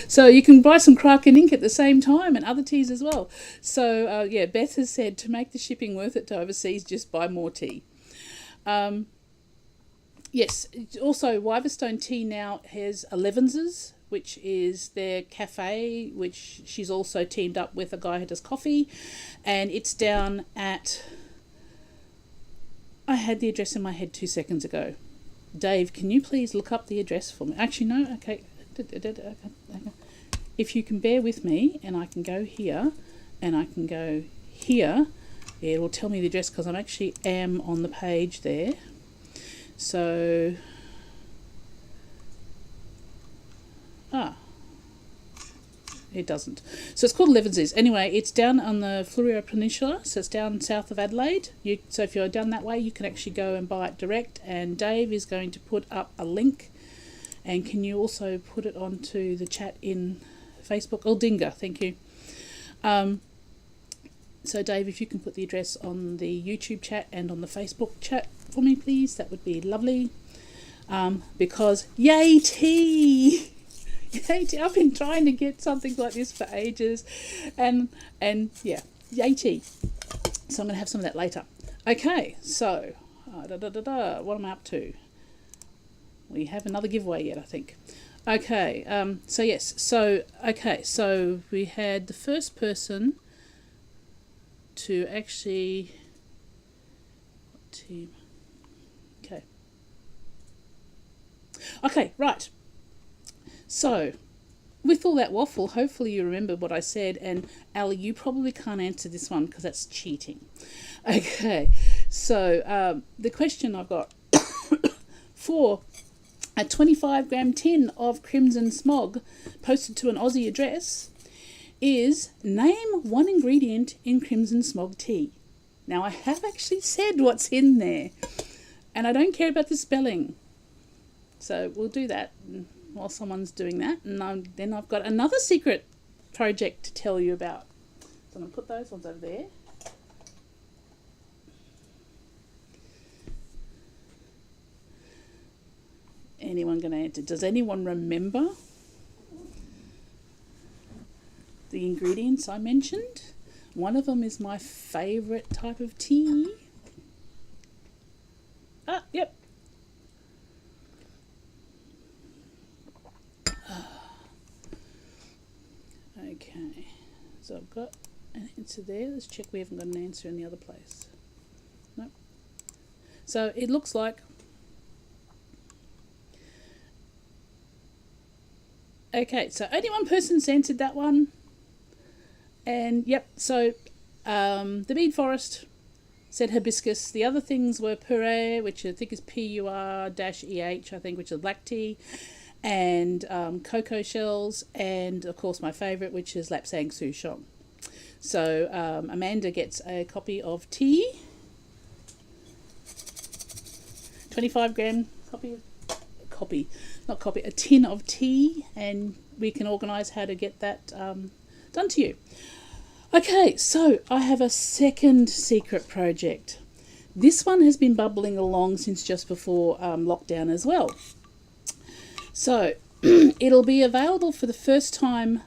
So you can buy some Kraken ink at the same time and other teas as well. So yeah, Beth has said to make the shipping worth it to overseas, just buy more tea. Yes, also Wiverstone Tea now has Elevenses, which is their cafe, which she's also teamed up with a guy who does coffee, and it's down at, I had the address in my head 2 seconds ago. Dave, can you please look up the address for me? Actually, no, okay. If you can bear with me, and I can go here, and I can go here, it will tell me the address because I'm actually on the page there. So, it doesn't. So it's called Levenses. Anyway, it's down on the Fleurieu Peninsula, so it's down south of Adelaide. So if you're down that way, you can actually go and buy it direct. And Dave is going to put up a link. And can you also put it onto the chat in Facebook? Oh, Dinga, thank you. So Dave, if you can put the address on the YouTube chat and on the Facebook chat for me, please, that would be lovely. Because yay tea! Yay tea! I've been trying to get something like this for ages, and yeah, yay tea. So I'm going to have some of that later. Okay, so what am I up to? We have another giveaway yet, I think. Okay, so yes, so we had the first person to actually team. Okay, right. So, with all that waffle, hopefully you remember what I said, and Ali, you probably can't answer this one because that's cheating. Okay, so the question I've got for a 25-gram tin of Crimson Smog posted to an Aussie address is name one ingredient in Crimson Smog tea. Now, I have actually said what's in there, and I don't care about the spelling. So we'll do that while someone's doing that. And then I've got another secret project to tell you about. So I'm going to put those ones over there. Anyone going to answer? Does anyone remember the ingredients I mentioned? One of them is my favourite type of tea. Yep. Okay, so I've got an answer there. Let's check we haven't got an answer in the other place. Nope. So it looks like... Okay, so only one person's answered that one. And yep, so the Bead Forest said hibiscus. The other things were puree, which I think is PUR-EH, I think, which is black tea, and cocoa shells, and of course my favourite, which is Lapsang Souchong. So Amanda gets a copy of tea, 25-gram a tin of tea, and we can organise how to get that done to you. Okay, so I have a second secret project. This one has been bubbling along since just before lockdown as well. So it'll be available for the first time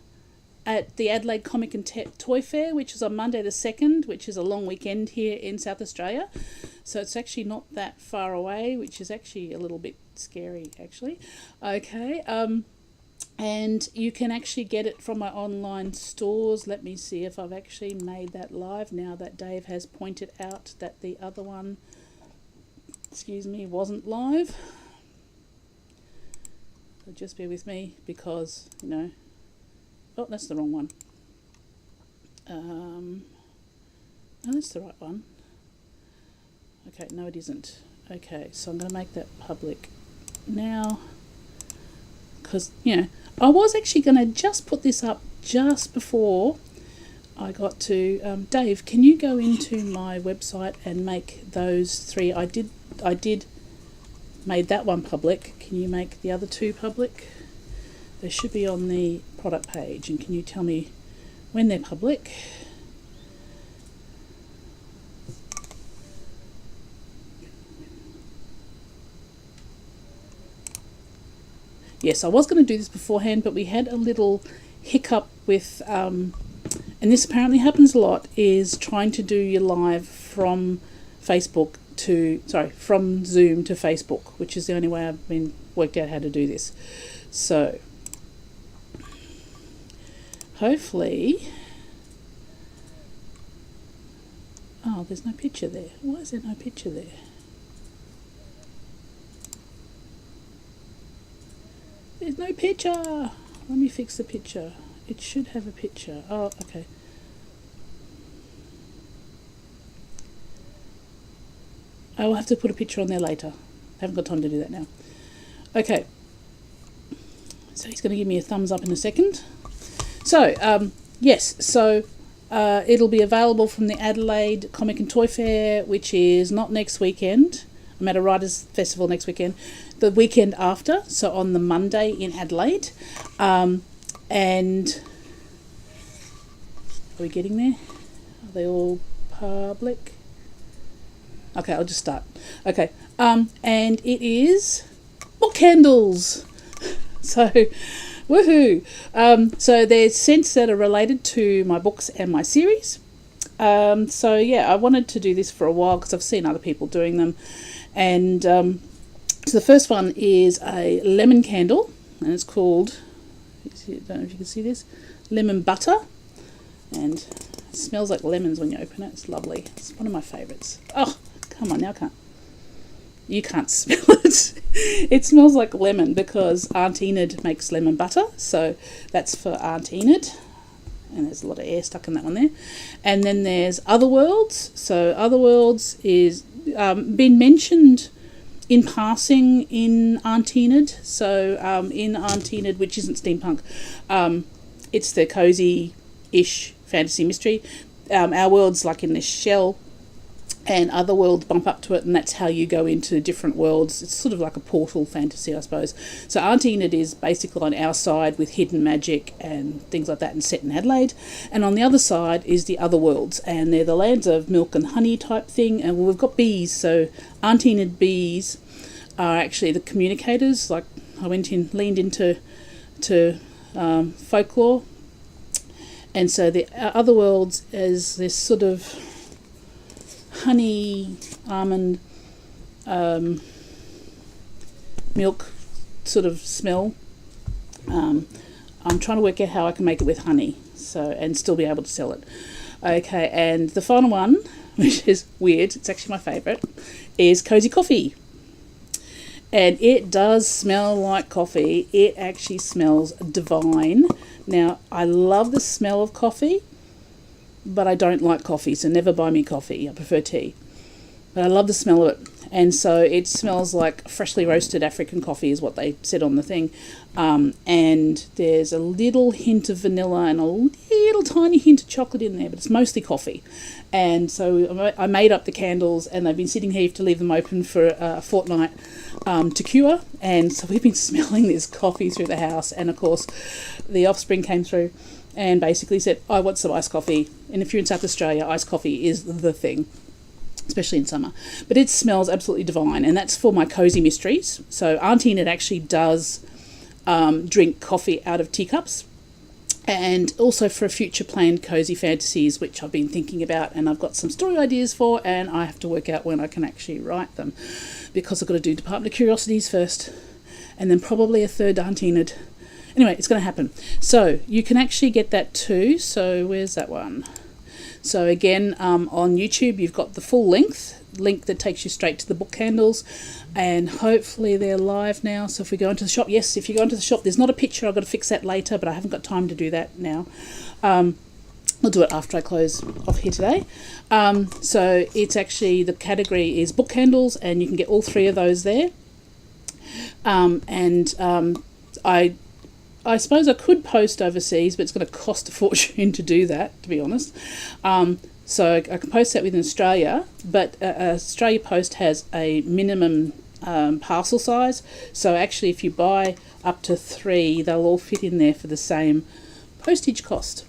at the Adelaide Comic and Toy Fair, which is on Monday the 2nd, which is a long weekend here in South Australia. So it's actually not that far away, which is actually a little bit scary, actually. Okay, and you can actually get it from my online stores. Let me see if I've actually made that live now that Dave has pointed out that the other one, wasn't live. So just bear with me because, oh, that's the wrong one. Oh, that's the right one. Okay, no it isn't. Okay, so I'm going to make that public now, because, I was actually going to just put this up just before I got to... Dave, can you go into my website and make those 3? I did made that one public. Can you make the other 2 public? They should be on the product page, and can you tell me when they're public? Yes, I was going to do this beforehand, but we had a little hiccup with, and this apparently happens a lot, is trying to do your live from from Zoom to Facebook, which is the only way I've been worked out how to do this. So, hopefully... Oh, there's no picture there. Why is there no picture there? There's no picture. Let me fix the picture. It should have a picture. Oh, okay. I will have to put a picture on there later. I haven't got time to do that now. Okay. So he's going to give me a thumbs up in a second. So, yes. So, it'll be available from the Adelaide Comic and Toy Fair, which is not next weekend. I'm at a writers' festival next weekend. The weekend after, so on the Monday in Adelaide. And are we getting there? Are they all public? Okay, I'll just start. Okay, and it is book candles. So, woohoo! So there's scents that are related to my books and my series. So yeah, I wanted to do this for a while because I've seen other people doing them. And so the first one is a lemon candle, and it's called, I don't know if you can see this, lemon butter. And it smells like lemons when you open it. It's lovely. It's one of my favourites. Oh, come on, now you can't smell it. It smells like lemon because Aunt Enid makes lemon butter. So that's for Aunt Enid. And there's a lot of air stuck in that one there. And then there's Otherworlds. So Otherworlds is been mentioned in passing in Aunt Enid. So in Aunt Enid, which isn't steampunk, it's the cozy-ish fantasy mystery. Our world's like in this shell, and other worlds bump up to it, and that's how you go into different worlds. It's sort of like a portal fantasy, I suppose. So Aunt Enid is basically on our side with hidden magic and things like that, and set in Adelaide. And on the other side is the other worlds, and they're the lands of milk and honey type thing. And we've got bees, so Aunt Enid bees are actually the communicators. Like I leaned into folklore, and so the other worlds is this sort of honey, almond, milk sort of smell. I'm trying to work out how I can make it with honey, and still be able to sell it. Okay, and the final one, which is weird, it's actually my favourite, is cozy coffee. And it does smell like coffee. It actually smells divine. Now, I love the smell of coffee, but I don't like coffee, so never buy me coffee. I prefer tea. But I love the smell of it. And so it smells like freshly roasted African coffee is what they said on the thing. And there's a little hint of vanilla and a little tiny hint of chocolate in there, but it's mostly coffee. And so I made up the candles, and they've been sitting here to leave them open for a fortnight to cure. And so we've been smelling this coffee through the house. And of course, the offspring came through and basically said, I want some iced coffee. And if you're in South Australia, iced coffee is the thing, especially in summer. But it smells absolutely divine, and that's for my cozy mysteries. So Aunt Enid actually does drink coffee out of teacups, and also for future planned cozy fantasies, which I've been thinking about, and I've got some story ideas for, and I have to work out when I can actually write them, because I've got to do Department of Curiosities first, and then probably a third Aunt Enid. Anyway, it's going to happen. So you can actually get that too. So where's that one? So again, on YouTube, you've got the full link that takes you straight to the book candles, and hopefully they're live now. So if we go into the shop, yes, if you go into the shop, there's not a picture. I've got to fix that later, but I haven't got time to do that now. I'll do it after I close off here today. So it's actually, the category is book candles, and you can get all 3 of those there. I suppose I could post overseas, but it's going to cost a fortune to do that, to be honest. So I can post that within Australia, but Australia Post has a minimum parcel size. So actually, if you buy up to 3, they'll all fit in there for the same postage cost.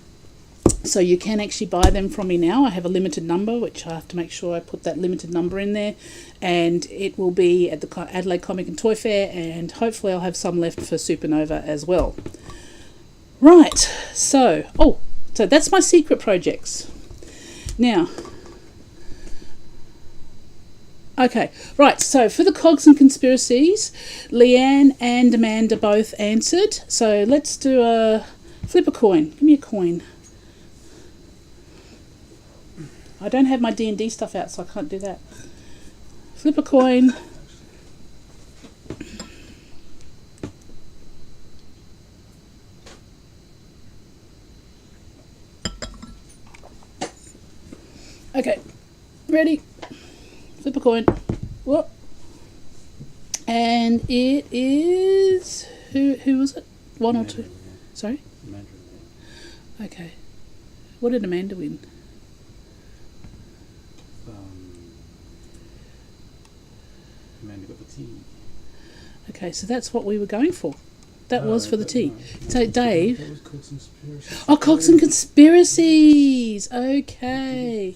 So you can actually buy them from me now. I have a limited number, which I have to make sure I put that limited number in there. And it will be at the Adelaide Comic and Toy Fair, and hopefully I'll have some left for Supernova as well. Right, so that's my secret projects. Now, okay, right, so for the Cogs and Conspiracies, Leanne and Amanda both answered. So let's do a flip a coin. Give me a coin. I don't have my D&D stuff out, so I can't do that. Flip a coin. Okay, ready? Flip a coin. Whoop. And it is... Who was it? 1 or 2? Sorry? Amanda. Okay. What did Amanda win? Amanda got the tea. Okay, so that's what we were going for. That was for the tea. No. So, Dave... That was Cogs and Conspiracies. Oh, Cogs and Conspiracies! Okay.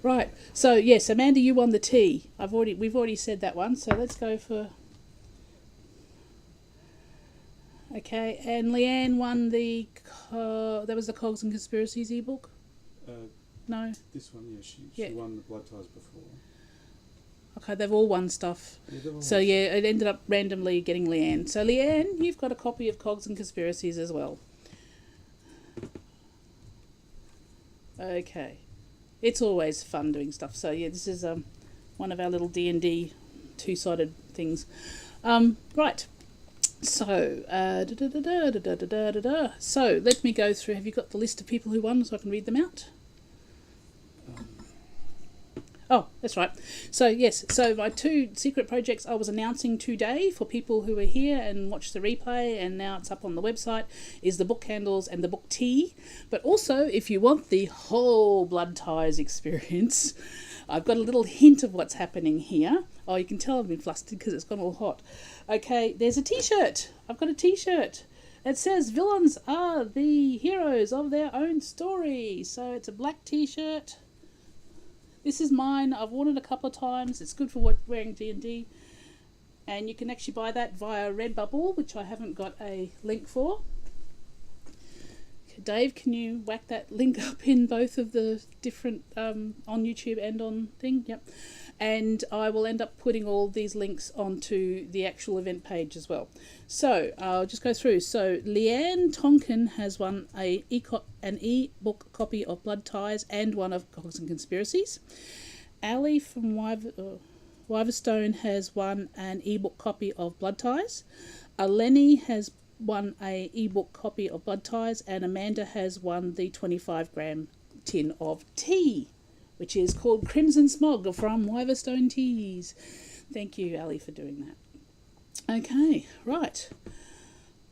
Right. So, yes, Amanda, you won the tea. We've already said that one, so let's go for... Okay, and Leanne won the... that was the Cogs and Conspiracies ebook? No? This one, yeah, she won the Blood Ties before. Okay, they've all won stuff. Yeah, So, yeah, it ended up randomly getting Leanne. So, Leanne, you've got a copy of Cogs and Conspiracies as well. Okay. It's always fun doing stuff. So, yeah, this is one of our little D&D two-sided things. Right. So, So, let me go through. Have you got the list of people who won so I can read them out? Oh, that's right. So, yes, so my 2 secret projects I was announcing today for people who were here and watched the replay, and now it's up on the website, is the book candles and the book tea. But also, if you want the whole Blood Ties experience, I've got a little hint of what's happening here. Oh, you can tell I've been flustered because it's gone all hot. Okay, there's a T-shirt. I've got a T-shirt. It says, villains are the heroes of their own story. So it's a black T-shirt. This is mine. I've worn it a couple of times. It's good for wearing D&D. And you can actually buy that via Redbubble, which I haven't got a link for. Okay, Dave, can you whack that link up in both of the different, on YouTube and on thing? Yep. And I will end up putting all these links onto the actual event page as well. So I'll just go through. So Leanne Tonkin has won an e-book copy of Blood Ties and one of Cogs and Conspiracies. Ali from Wiverstone has won an e-book copy of Blood Ties. Lenny has won an e-book copy of Blood Ties, and Amanda has won the 25-gram tin of tea, which is called Crimson Smog from Wiverstone Teas. Thank you, Ali, for doing that. Okay, right.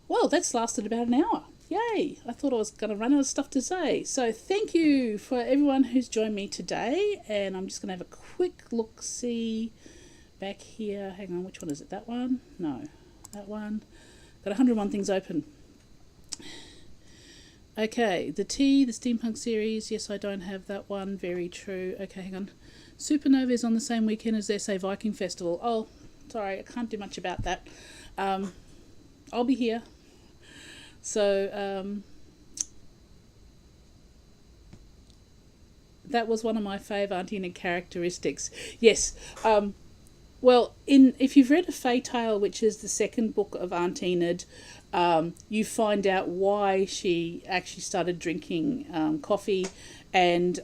Well, that's lasted about an hour. Yay! I thought I was going to run out of stuff to say. So thank you for everyone who's joined me today. And I'm just going to have a quick look-see back here. Hang on, which one is it? That one? No, that one. Got 101 things open. Okay, the tea, the steampunk series. Yes, I don't have that one. Very true. Okay, hang on. Supernova is on the same weekend as SA Viking Festival. Oh, sorry, I can't do much about that. I'll be here. So, that was one of my favourite Auntie Enid characteristics. Yes. Well, if you've read A Fae Tale, which is the second book of Auntie Enid, you find out why she actually started drinking coffee, and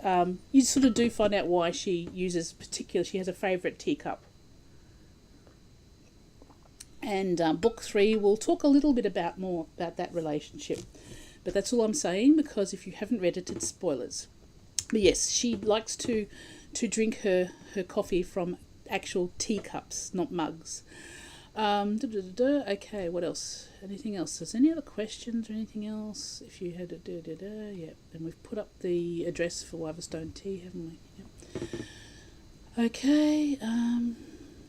you sort of do find out why she uses she has a favourite teacup. And book 3, we'll talk a little bit more about that relationship. But that's all I'm saying, because if you haven't read it, it's spoilers. But yes, she likes to drink her coffee from actual teacups, not mugs. Okay, what else? Anything else? Is there any other questions or anything else? If you had a yeah, and we've put up the address for Wivestone Tea, haven't we? Yep. Okay,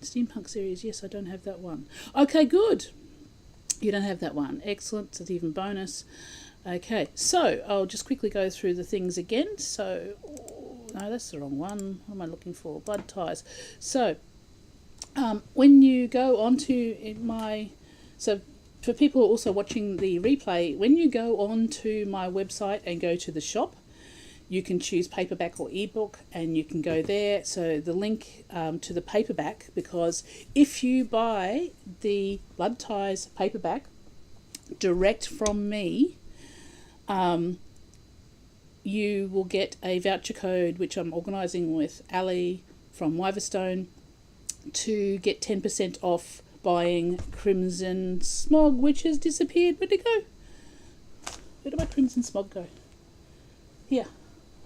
steampunk series. Yes, I don't have that one. Okay, good. You don't have that one. Excellent. It's even bonus. Okay, so I'll just quickly go through the things again. So, no, that's the wrong one. What am I looking for? Blood ties. So, when you go onto so for people also watching the replay, when you go onto my website and go to the shop, you can choose paperback or ebook, and you can go there. So the link to the paperback, because if you buy the Blood Ties paperback direct from me, you will get a voucher code, which I'm organising with Ali from Wivestone, to get 10% off buying Crimson Smog, which has disappeared. Where'd it go? Where did my Crimson Smog go? Here.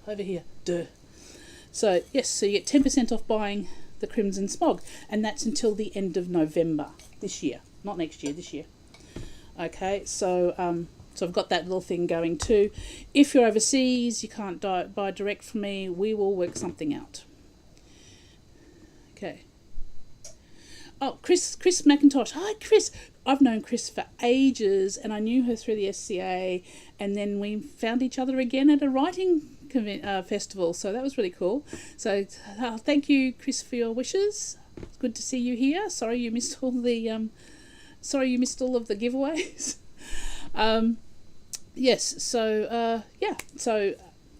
Over here. Duh. So, yes, so you get 10% off buying the Crimson Smog, and that's until the end of November this year. Not next year, this year. Okay, so I've got that little thing going too. If you're overseas, you can't buy direct from me, we will work something out. Okay. Oh, Chris McIntosh. Hi, Chris. I've known Chris for ages, and I knew her through the SCA, and then we found each other again at a writing festival, so that was really cool. So thank you, Chris, for your wishes. It's good to see you here. Sorry you missed all of the giveaways. Yes, so yeah, so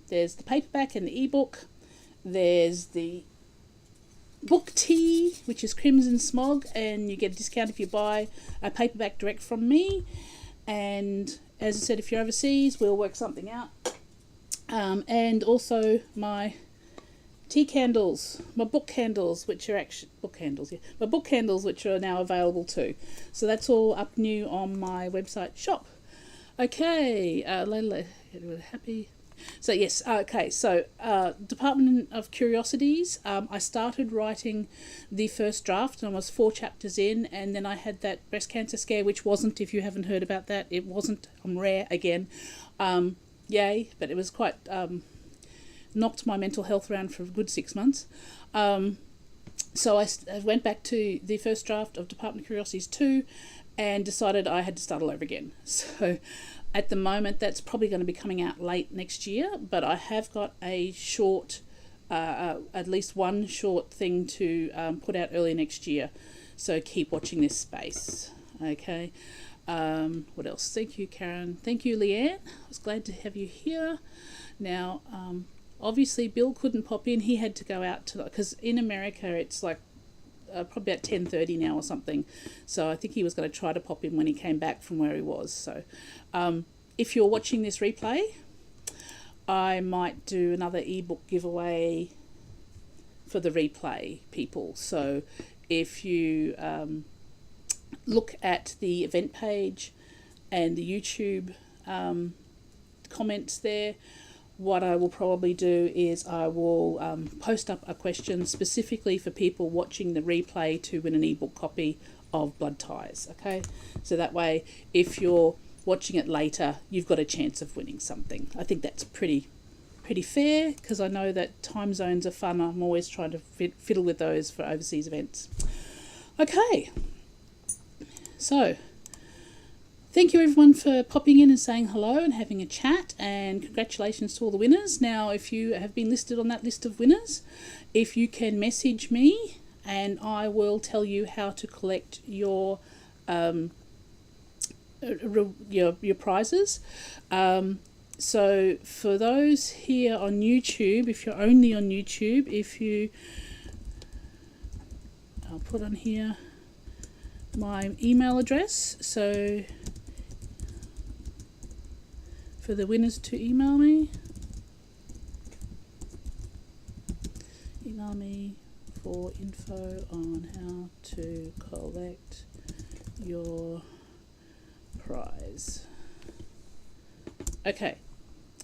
there's the paperback and the ebook. There's the book tea, which is Crimson Smog, and you get a discount if you buy a paperback direct from me. And as I said, if you're overseas, we'll work something out. And also my tea candles, my book candles, which are actually my book candles, which are now available too. So that's all up new on my website shop. Okay, happy. So yes, okay, so Department of Curiosities, I started writing the first draft, and I was 4 chapters in, and then I had that breast cancer scare, which wasn't, if you haven't heard about that, it wasn't, I'm rare again, yay, but it was quite, knocked my mental health around for a good 6 months. So I went back to the first draft of Department of Curiosities 2 and decided I had to start all over again. So at the moment, that's probably going to be coming out late next year, but I have got a short, at least one short thing to put out early next year. So keep watching this space. Okay. What else? Thank you, Karen. Thank you, Leanne. I was glad to have you here. Now, obviously, Bill couldn't pop in. He had to go out to, because in America, it's like probably about 10:30 now or something. So I think he was going to try to pop in when he came back from where he was. So if you're watching this replay, I might do another ebook giveaway for the replay people. So if you look at the event page and the YouTube comments there, what I will probably do is I will post up a question specifically for people watching the replay to win an ebook copy of Blood Ties. Okay, so that way, if you're watching it later, you've got a chance of winning something. I think that's pretty fair, because I know that time zones are fun. I'm always trying to fiddle with those for overseas events. Okay, so thank you everyone for popping in and saying hello and having a chat, and congratulations to all the winners. Now, if you have been listed on that list of winners, if you can message me, and I will tell you how to collect your prizes. So for those here on YouTube, if you're only on YouTube, I'll put on here my email address. So for the winners to email me for info on how to collect your prize. Okay,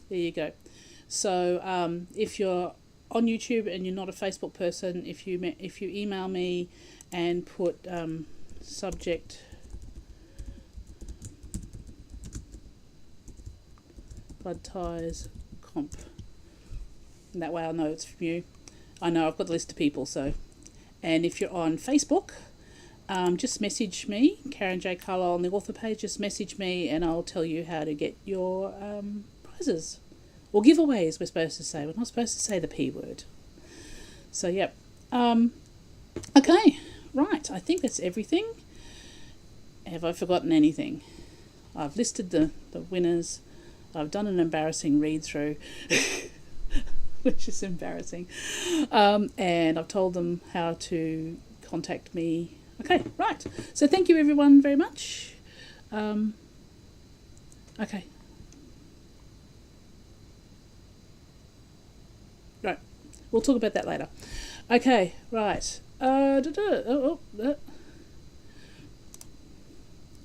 there you go. So if you're on YouTube and you're not a Facebook person, if you email me and put subject blood ties comp, and that way I'll know it's from you. I know I've got a list of people, so. And if you're on Facebook, just message me, Karen J. Carlisle on the author page. Just message me and I'll tell you how to get your prizes. Or giveaways, we're supposed to say. We're not supposed to say the P word. So, yep. Okay, right. I think that's everything. Have I forgotten anything? I've listed the winners. I've done an embarrassing read-through, which is embarrassing. And I've told them how to contact me. Okay, right. So thank you, everyone, very much. Okay. Right. We'll talk about that later. Okay, right.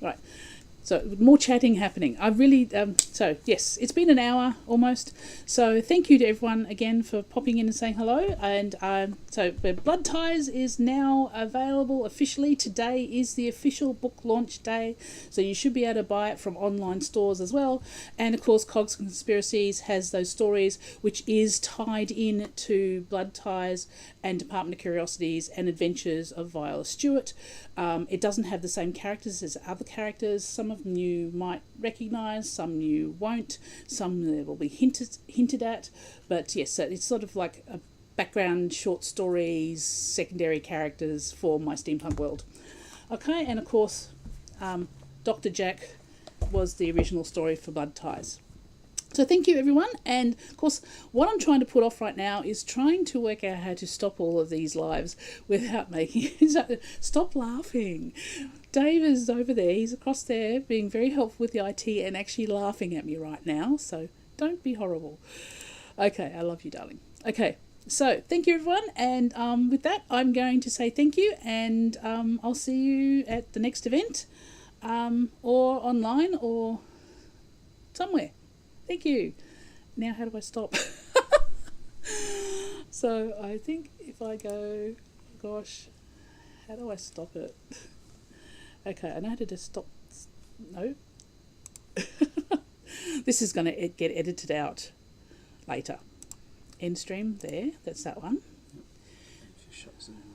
Right. So more chatting happening. I really, so yes, it's been an hour almost. So thank you to everyone again for popping in and saying hello. And so Blood Ties is now available officially. Today is the official book launch day. So you should be able to buy it from online stores as well. And of course, Cogs and Conspiracies has those stories, which is tied in to Blood Ties and Department of Curiosities and Adventures of Viola Stewart. It doesn't have the same characters as other characters. Some of them you might recognise, some you won't, some there will be hinted at. But yes, so it's sort of like a background short stories, secondary characters for my steampunk world. Okay, and of course, Dr. Jack was the original story for Blood Ties. So thank you, everyone. And of course, what I'm trying to put off right now is trying to work out how to stop all of these lives without making stop laughing. Dave is over there. He's across there being very helpful with the IT and actually laughing at me right now. So don't be horrible. Okay, I love you, darling. Okay, so thank you, everyone. And with that, I'm going to say thank you. And I'll see you at the next event or online or somewhere. Thank you. Now how do I stop? So I think if I go, gosh, how do I stop it? Okay, I know how to just stop. No. This is going to get edited out later. End stream there. That's that one. A few shots in there.